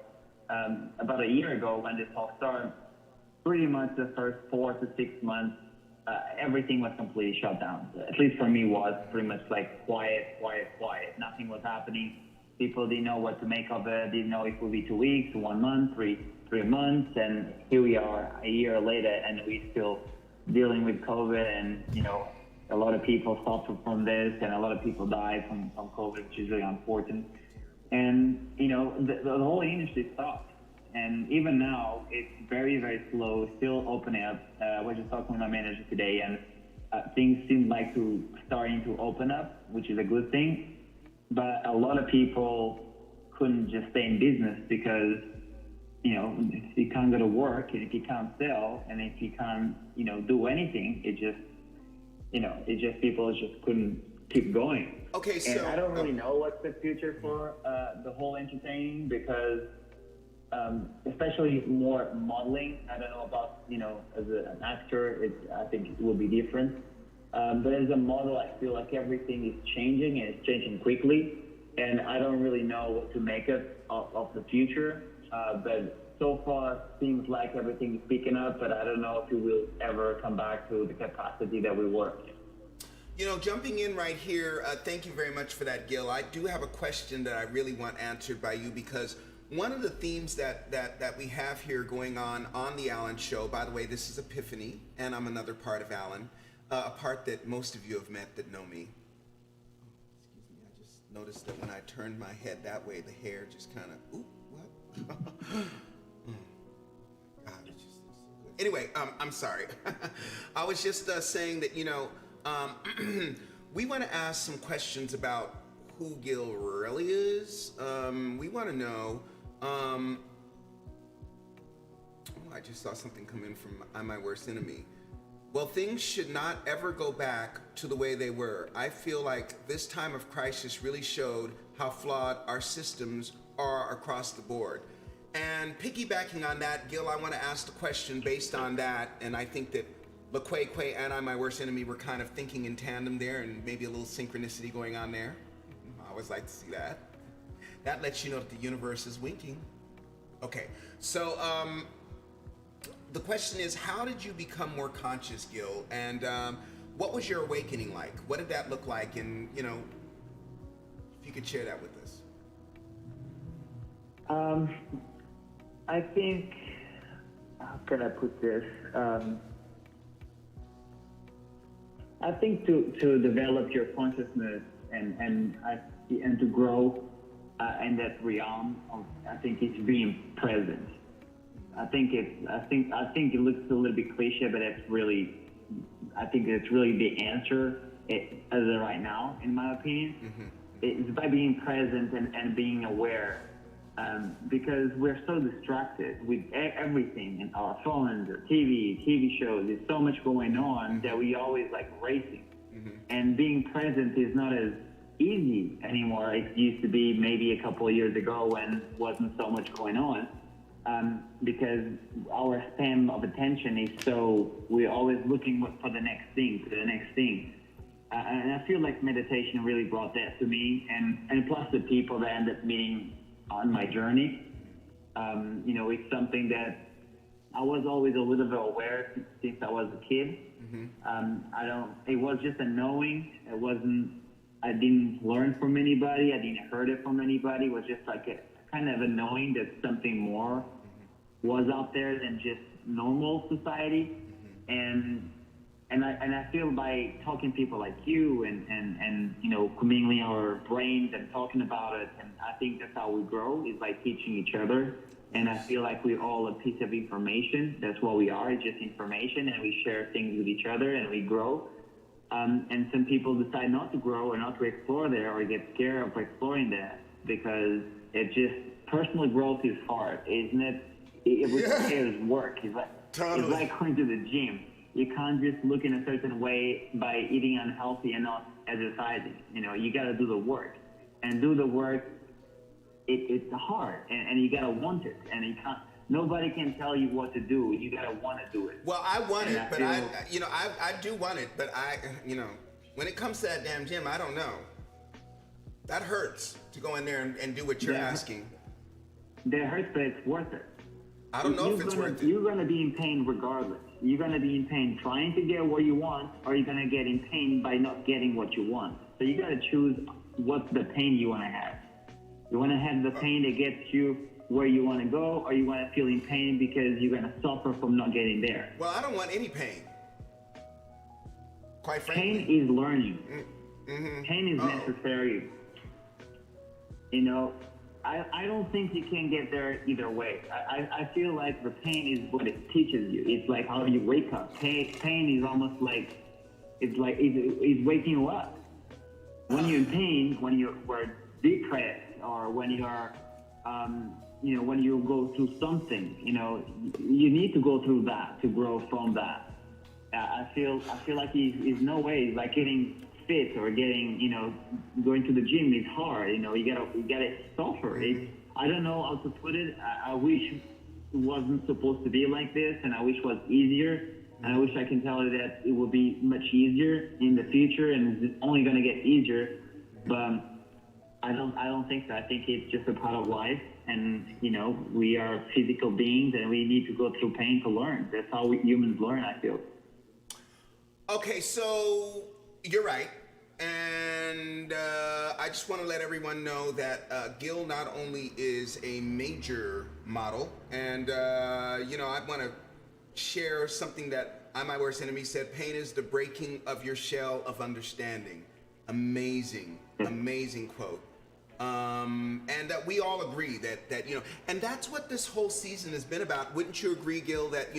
About a year ago when this all started, pretty much the first 4 to 6 months, everything was completely shut down. At least for me, was pretty much like quiet. Nothing was happening. People didn't know what to make of it. Didn't know if it would be 2 weeks, 1 month, three months, and here we are a year later, and we're still dealing with COVID. And a lot of people suffer from this, and a lot of people die from COVID, which is really unfortunate. And, the whole industry stopped. And even now, it's very, very slow, still opening up. I was just talking with my manager today, and things seem like starting to open up, which is a good thing. But a lot of people couldn't just stay in business because, if you can't go to work, and if you can't sell, and if you can't, do anything, people just couldn't keep going. Okay, so and I don't really know what's the future for the whole entertaining, because especially more modeling. I don't know about as an actor, I think it will be different. But as a model, I feel like everything is changing, and it's changing quickly. And I don't really know what to make of the future. But so far, it seems like everything is picking up. But I don't know if it will ever come back to the capacity that we were. Jumping in right here, thank you very much for that, Gil. I do have a question that I really want answered by you, because one of the themes that we have here going on the Alan Show, by the way, this is Epiphany, and I'm another part of Alan, a part that most of you have met that know me. Excuse me, I just notice that when I turned my head that way, the hair just kind of, ooh, what? God, it's just so good. Anyway, I'm sorry. I was just saying that, we want to ask some questions about who Gil really is. We want to know, oh, I just saw something come in from I'm My Worst Enemy. Well, things should not ever go back to the way they were. I feel like this time of crisis really showed how flawed our systems are across the board. And piggybacking on that, Gil, I want to ask the question based on that, and I think that LaQuay and I'm My Worst Enemy were kind of thinking in tandem there, and maybe a little synchronicity going on there. I always like to see that. That lets you know that the universe is winking. Okay, so the question is, how did you become more conscious, Gil? And what was your awakening like? What did that look like? And, if you could share that with us. I think, how can I put this? I think to develop your consciousness and to grow in that realm, I think it's being present. I think it looks a little bit cliche, but I think it's really the answer as of right now, in my opinion. Mm-hmm. It's by being present and being aware, because we're so distracted with everything in our phones, or TV shows. There's so much going on that we always like racing, and being present is not as easy anymore. It used to be maybe a couple of years ago when wasn't so much going on. Because our span of attention is so, we're always looking for the next thing, and I feel like meditation really brought that to me, and plus the people that I end up meeting on my journey. It's something that I was always a little bit aware since I was a kid. It was just a knowing. I didn't learn from anybody. I didn't heard it from anybody. It was just like a kind of a knowing that something more was out there than just normal society. And I feel by talking to people like you and commingling our brains and talking about it, and I think that's how we grow, is by teaching each other. And I feel like we're all a piece of information. That's what we are, just information, and we share things with each other and we grow. And some people decide not to grow or not to explore there, or get scared of exploring that, because personal growth is hard, isn't it? It requires work. It's like going to the gym. You can't just look in a certain way by eating unhealthy and not exercising. You got to do the work. And do the work, it's hard. And you got to want it. And you can't. Nobody can tell you what to do. You got to want to do it. Well, I want it, but I do want it, but when it comes to that damn gym, I don't know. That hurts to go in there and do what you're asking. That hurts, but it's worth it. I don't know if it's worth it. You're going to be in pain regardless. You're going to be in pain trying to get what you want, or you're going to get in pain by not getting what you want. So you got to choose what's the pain you want to have. You want to have the pain that gets you where you want to go, or you want to feel in pain because you're going to suffer from not getting there. Well, I don't want any pain. Quite frankly. Pain is learning. Pain is necessary. I don't think you can get there either way. I feel like the pain is what it teaches you. It's like how you wake up. Pain is almost like, it's waking you up. When you're in pain, when you're depressed, or when you are, when you go through something, you need to go through that to grow from that. I feel like it's no way, like getting fit or getting, going to the gym is hard. You gotta suffer. I don't know how to put it. I wish it wasn't supposed to be like this, and I wish it was easier. And I wish I can tell you that it will be much easier in the future, and it's only gonna get easier. But I don't think so. I think it's just a part of life, and we are physical beings, and we need to go through pain to learn. That's how humans learn, I feel. Okay, so you're right, and I just want to let everyone know that Gil not only is a major model, and I want to share something that I'm My Worst Enemy said: pain is the breaking of your shell of understanding. Amazing. Amazing quote. And that we all agree that and that's what this whole season has been about. Wouldn't you agree, Gil, that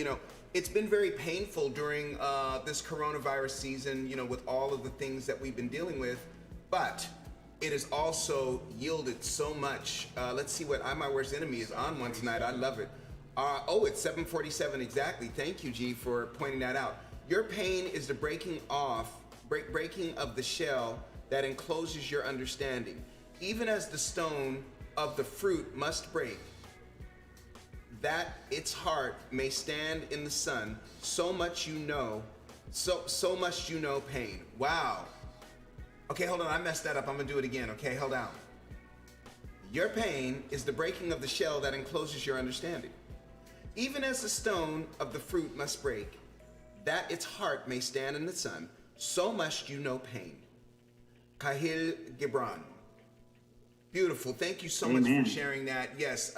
it's been very painful during this coronavirus season, with all of the things that we've been dealing with, but it has also yielded so much. Let's see what My Worst Enemy is on one tonight. I love it. It's 7:47 exactly. Thank you, G, for pointing that out. Your pain is the breaking of the shell that encloses your understanding. Even as the stone of the fruit must break, that its heart may stand in the sun, so much so much pain. Wow. Okay, hold on, I messed that up. I'm gonna do it again. Okay, hold on. Your pain is the breaking of the shell that encloses your understanding. Even as the stone of the fruit must break, that its heart may stand in the sun, so must pain. Kahil Gibran. Beautiful. Thank you so much for sharing that. Yes.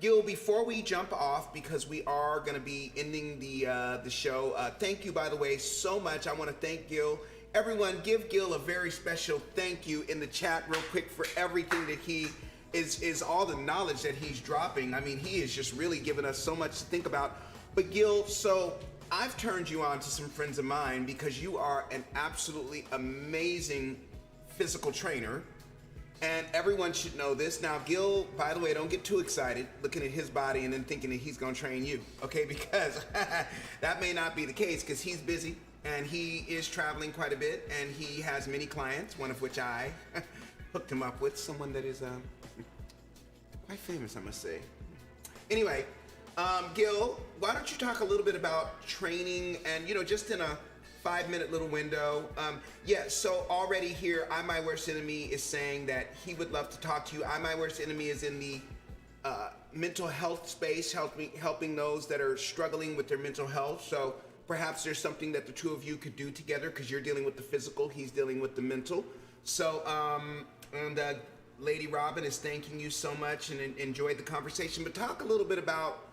Gil, before we jump off, because we are going to be ending the show, thank you, by the way, so much. I want to thank Gil. Everyone, give Gil a very special thank you in the chat real quick for everything that he is all the knowledge that he's dropping. I mean, he is just really giving us so much to think about. But Gil, so I've turned you on to some friends of mine because you are an absolutely amazing physical trainer. And everyone should know this. Now, Gil, by the way, don't get too excited looking at his body and then thinking that he's going to train you, okay? Because that may not be the case because he's busy and he is traveling quite a bit and he has many clients, one of which I hooked him up with, someone that is quite famous, I must say. Anyway, Gil, why don't you talk a little bit about training and, just in a 5-minute little window. So already here, My Worst Enemy is saying that he would love to talk to you. My Worst Enemy is in the mental health space, helping those that are struggling with their mental health. So perhaps there's something that the two of you could do together because you're dealing with the physical, he's dealing with the mental. So, Lady Robin is thanking you so much and enjoyed the conversation. But talk a little bit about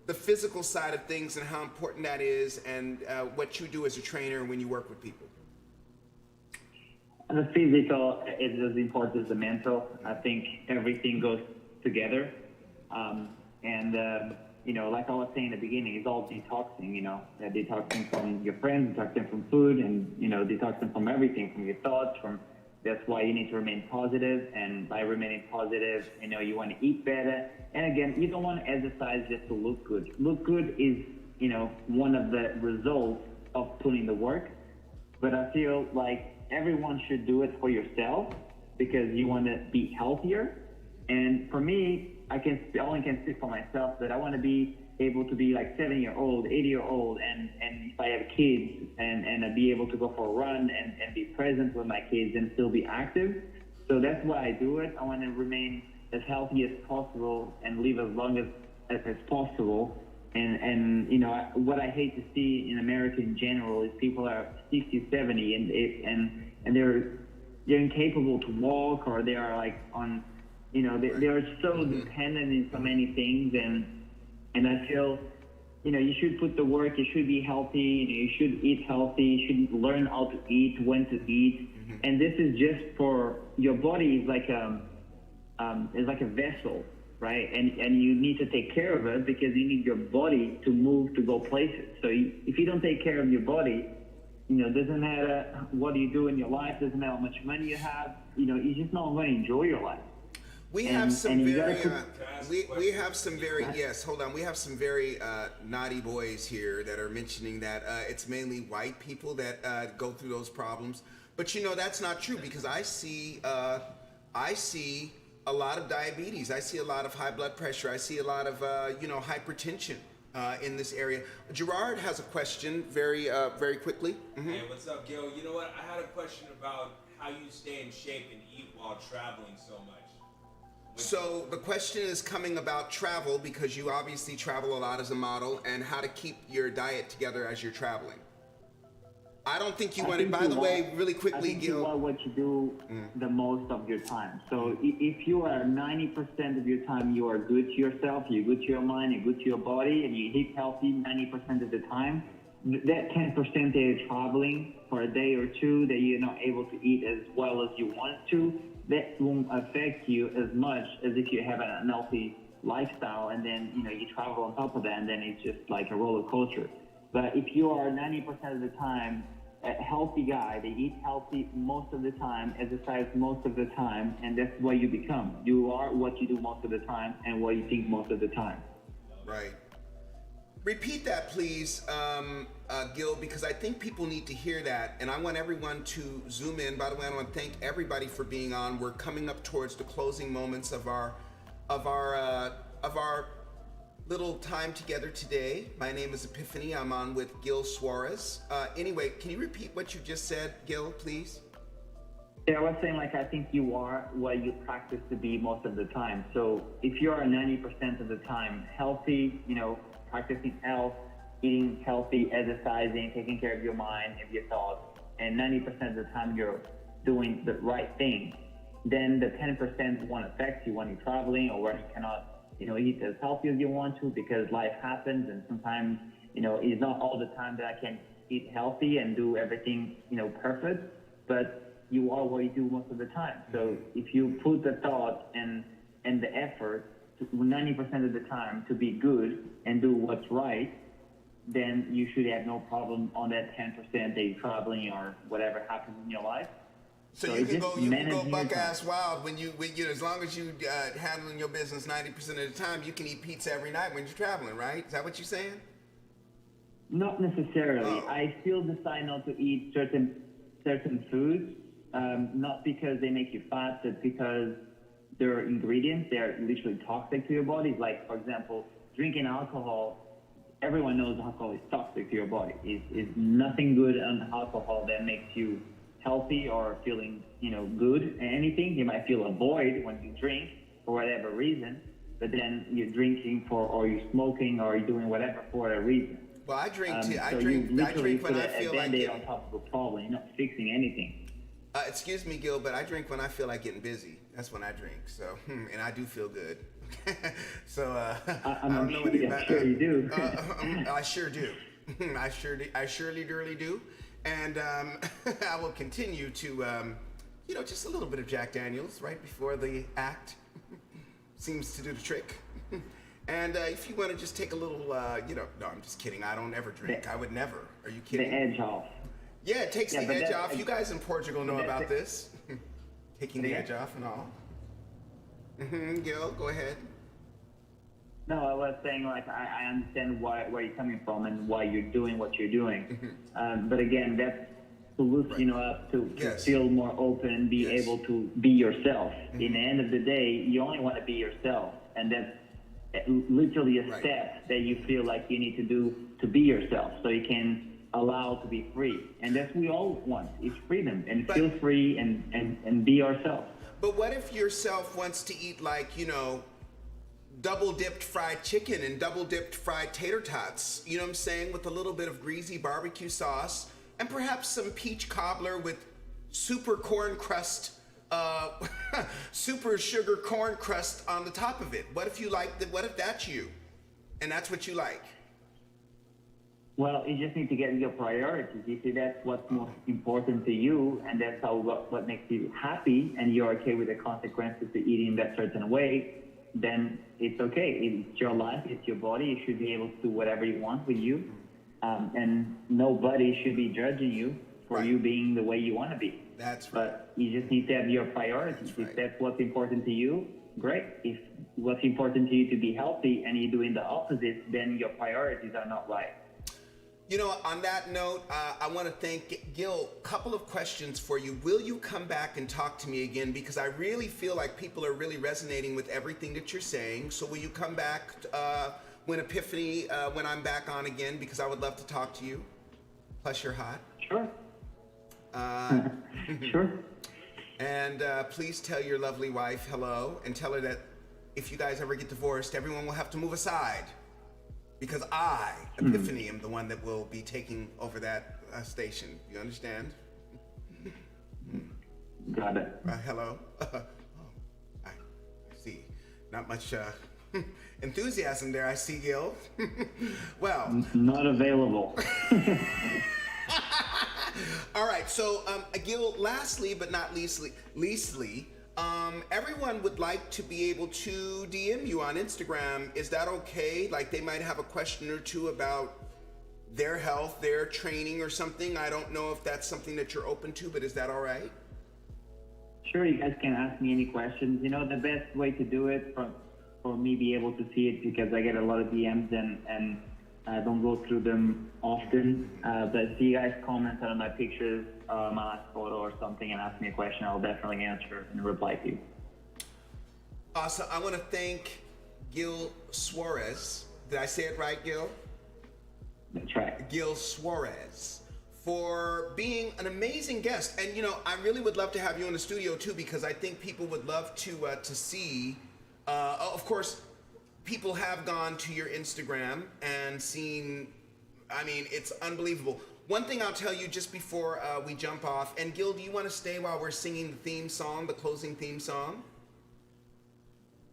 the physical side of things and how important that is and what you do as a trainer when you work with people. The physical is as important as the mental. I think everything goes together. Like I was saying in the beginning, it's all detoxing, detoxing from your friends, detoxing from food, and, detoxing from everything, from your thoughts, that's why you need to remain positive, and by remaining positive, you want to eat better. And again, you don't want to exercise just to look good. Look good is, one of the results of putting the work. But I feel like everyone should do it for yourself because you want to be healthier. And for me, I only can speak for myself that I want to be able to be like 7-year-old, 8-year-old, and if I have kids, and be able to go for a run and be present with my kids and still be active. So that's why I do it. I want to remain as healthy as possible and live as long as possible. And what I hate to see in America in general is people are 60, 70, and they're incapable to walk, or they are like on, they are so dependent in so many things, and I feel, you should put the work, you should be healthy, you should eat healthy, you should learn how to eat, when to eat. And this is just for your body is like a vessel, right? And you need to take care of it because you need your body to move, to go places. So if you don't take care of your body, doesn't matter what you do in your life, doesn't matter how much money you have, you're just not going to enjoy your life. We have some very naughty boys here that are mentioning that it's mainly white people that go through those problems. But that's not true because I see a lot of diabetes. I see a lot of high blood pressure. I see a lot of hypertension in this area. Gerard has a question very quickly. Mm-hmm. Hey, what's up, Gil? You know what? I had a question about how you stay in shape and eat while traveling so much. So the question is coming about travel because you obviously travel a lot as a model, and how to keep your diet together as you're traveling. I don't think you want to, by the way, really quickly, Gil. You are what you do the most of your time. So if you are 90% of your time, you are good to yourself, you're good to your mind, you're good to your body, and you eat healthy 90% of the time, that 10% that you're traveling for a day or two that you're not able to eat as well as you want to, that won't affect you as much as if you have an unhealthy lifestyle and then, you travel on top of that and then it's just like a roller coaster. But if you are 90% of the time a healthy guy, they eat healthy most of the time, exercise most of the time, and that's what you become. You are what you do most of the time and what you think most of the time. Right. Repeat that, please, Gil, because I think people need to hear that, and I want everyone to zoom in. By the way, I want to thank everybody for being on. We're coming up towards the closing moments of our little time together today. My name is Epiphany. I'm on with Gil Suarez. Anyway, can you repeat what you just said, Gil, please? Yeah, I was saying, I think you are what you practice to be most of the time. So if you are 90% of the time healthy, practicing health, eating healthy, exercising, taking care of your mind and your thoughts, and 90% of the time you're doing the right thing, then the 10% won't affect you when you're traveling or when you cannot, eat as healthy as you want to, because life happens, and sometimes, it's not all the time that I can eat healthy and do everything, perfect, but you are what you do most of the time. So if you put the thought and the effort 90% of the time to be good and do what's right, then you should have no problem on that 10% that you're traveling or whatever happens in your life. So you can go buck ass wild when you as long as you handling your business 90% of the time, you can eat pizza every night when you're traveling, right? Is that what you're saying? Not necessarily. Oh. I still decide not to eat certain foods, not because they make you fat, but because their ingredients, they're literally toxic to your body. Like, for example, drinking alcohol, everyone knows alcohol is toxic to your body. It's nothing good on alcohol that makes you healthy or feeling, good. Anything, you might feel a void when you drink for whatever reason, but then you're drinking or you're smoking or you're doing whatever for a reason. Well, I drink too. I So drink you literally when put I feel like Band-Aid on top of a problem. You're not fixing anything. Excuse me, Gil, but I drink when I feel like getting busy. That's when I drink. So, and I do feel good. So I don't know anything about. Sure you do. I sure do. I surely do. And I will continue to, just a little bit of Jack Daniels right before the act seems to do the trick. And if you want to just take a little, no, I'm just kidding. I don't ever drink. I would never. Are you kidding? The edge off. Yeah, it takes the edge off. You guys in Portugal know about this. Taking the edge off and all. Gil, go ahead. No, I was saying, I understand where you're coming from and why you're doing what you're doing. But again, that's to loosen you up, to feel more open, be able to be yourself. In the end of the day, you only want to be yourself. And that's literally a step that you feel like you need to do to be yourself so you can allow to be free. And that's what we all want, is freedom, and feel free and be ourselves. But what if yourself wants to eat double dipped fried chicken and double dipped fried tater tots, you know what I'm saying, with a little bit of greasy barbecue sauce and perhaps some peach cobbler with super corn crust, super sugar corn crust on the top of it? What if what if that's you and that's what you like? Well, you just need to get your priorities. You see, that's what's most important to you, and that's what makes you happy, and you're okay with the consequences to eating that certain way, then it's okay. It's your life, it's your body. You should be able to do whatever you want with you, and nobody should be judging you for you being the way you want to be. That's right. But you just need to have your priorities. If that's what's important to you, great. If what's important to you to be healthy and you're doing the opposite, then your priorities are not right. On that note, I want to thank Gil. A couple of questions for you. Will you come back and talk to me again? Because I really feel like people are really resonating with everything that you're saying. So will you come back when I'm back on again? Because I would love to talk to you. Plus, you're hot. Sure. Sure. And please tell your lovely wife hello, and tell her that if you guys ever get divorced, everyone will have to move aside. Because I, Epiphany, am the one that will be taking over that station. You understand? Got it. Hello? I see. Not much enthusiasm there, I see, Gil. Well. Not available. All right, so Gil, lastly but not leastly, everyone would like to be able to DM you on Instagram. Is that okay? Like they might have a question or two about their health, their training or something. I don't know if that's something that you're open to, but is that all right? Sure, you guys can ask me any questions. You know, the best way to do it for me be able to see it, because I get a lot of DMs and I don't go through them often. But if you guys comment on my pictures, my last photo or something, and ask me a question, I'll definitely answer and reply to you. Awesome. I want to thank Gil Suarez. Did I say it right, Gil? That's right. Gil Suarez, for being an amazing guest. And you know, I really would love to have you in the studio too, because I think people would love to see. Of course, people have gone to your Instagram and seen. I mean, it's unbelievable. One thing I'll tell you just before we jump off. And Gil, do you want to stay while we're singing the theme song, the closing theme song?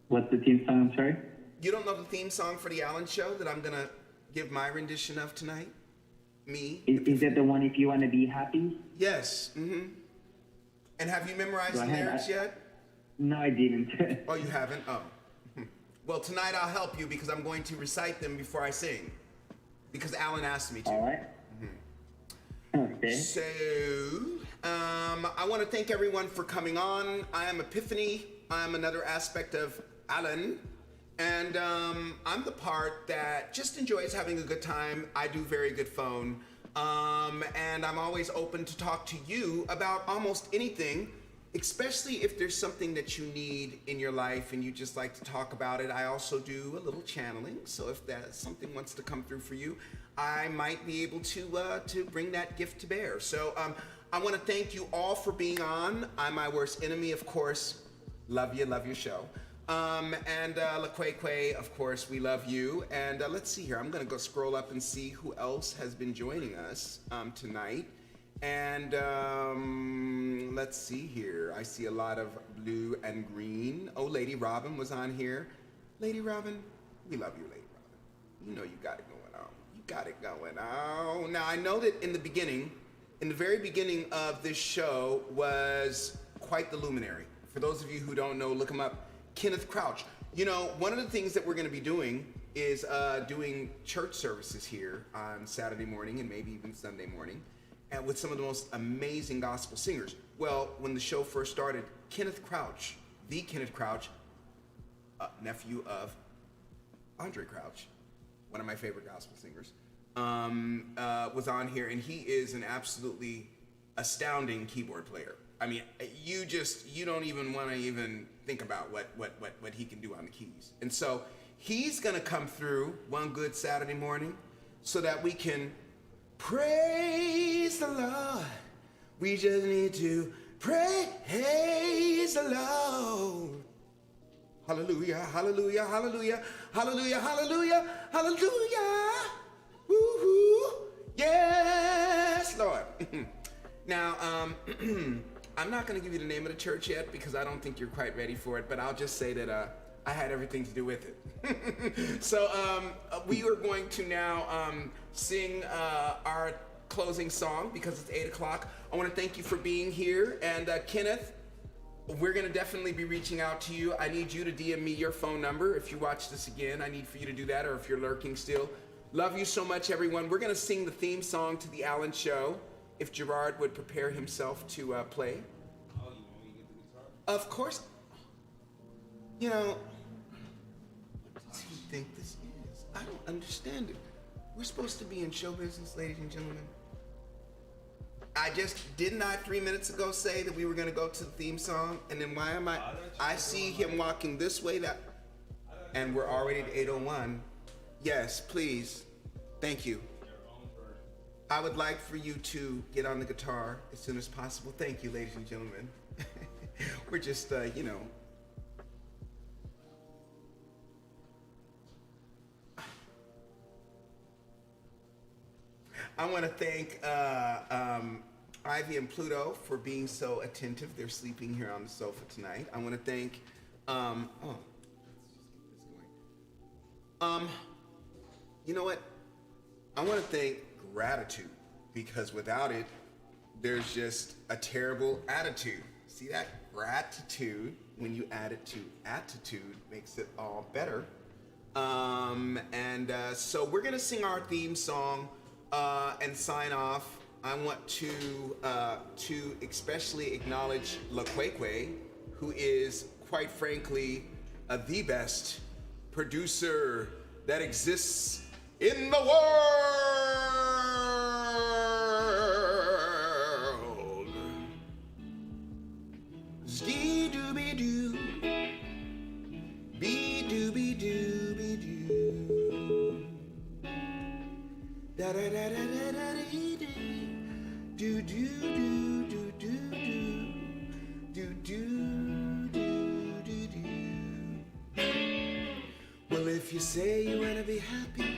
What's the theme song? I'm sorry. You don't know the theme song for the Allen Show that I'm gonna give my rendition of tonight? Me? Is that the one, If You Want to Be Happy? Yes. Mm-hmm. And have you memorized Go the ahead. lyrics yet? No, I didn't. Oh, you haven't? Oh. Well, tonight I'll help you because I'm going to recite them before I sing. Because Alan asked me to. All right. Okay. So, I want to thank everyone for coming on. I am Epiphany. I'm another aspect of Alan. And I'm the part that just enjoys having a good time. I do very good phone. And I'm always open to talk to you about almost anything, especially if there's something that you need in your life and you just like to talk about it. I also do a little channeling. So if that something wants to come through for you, I might be able to bring that gift to bear. So I want to thank you all for being on. I'm my worst enemy, of course. Love your show. And LaQuay, of course, we love you. And let's see here. I'm going to go scroll up and see who else has been joining us tonight. And let's see here. I see a lot of blue and green. Oh, Lady Robin was on here. Lady Robin, we love you, Lady Robin. You know you got it going on. You got it going on. Now, I know that in the very beginning of this show was quite the luminary. For those of you who don't know, look him up. Kenneth Crouch. You know, one of the things that we're going to be doing is doing church services here on Saturday morning and maybe even Sunday morning, and with some of the most amazing gospel singers. Well, when the show first started, Kenneth Crouch, the Kenneth Crouch, nephew of Andre Crouch, one of my favorite gospel singers, was on here, and he is an absolutely astounding keyboard player. I mean, you don't even want to even think about what he can do on the keys. And so he's going to come through one good Saturday morning so that we can praise the Lord. We just need to praise the Lord. Hallelujah, hallelujah, hallelujah, hallelujah, hallelujah, hallelujah. Woo-hoo. Yes, Lord. Now, I'm not going to give you the name of the church yet because I don't think you're quite ready for it, but I'll just say that I had everything to do with it. So we are going to now sing our closing song because it's 8 o'clock. I want to thank you for being here. And Kenneth, we're going to definitely be reaching out to you. I need you to DM me your phone number. If you watch this again, I need for you to do that, or if you're lurking still. Love you so much, everyone. We're going to sing the theme song to The Allen Show. If Gerard would prepare himself to play. Oh, you want me to get the guitar? Of course. You know, what does he think this is? I don't understand it. We're supposed to be in show business, ladies and gentlemen. I just did not 3 minutes ago say that we were going to go to the theme song, and then why am I see him walking this way, that, and we're already at 8:01. Yes, please. Thank you. I would like for you to get on the guitar as soon as possible. Thank you, ladies and gentlemen. We're just, you know. I want to thank Ivy and Pluto for being so attentive. They're sleeping here on the sofa tonight. I want to thank, let's just get this going. You know what? I want to thank gratitude, because without it, there's just a terrible attitude. See that? Gratitude, when you add it to attitude, makes it all better. So we're gonna sing our theme song and sign off. I want to especially acknowledge LaQuaque, who is, quite frankly, the best producer that exists in the world. Skee-doo-be-doo, be-doo-be-doo-be-doo, da-da-da-da-da-da-dee-dee, do-do-do-do-do-do-do-do-do-do. Well, if you say you want to be happy,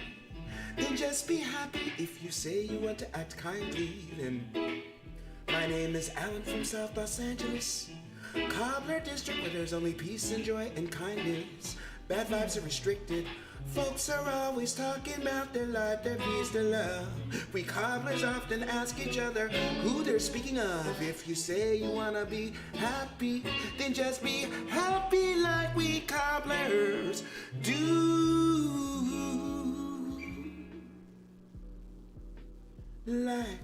then just be happy. If you say you want to act kindly, then my name is Alan from South Los Angeles, Cobbler District, where there's only peace and joy and kindness. Bad vibes are restricted. Folks are always talking about their life, their peace, their love. We cobblers often ask each other who they're speaking of. If you say you wanna be happy, then just be happy like we cobblers do. Like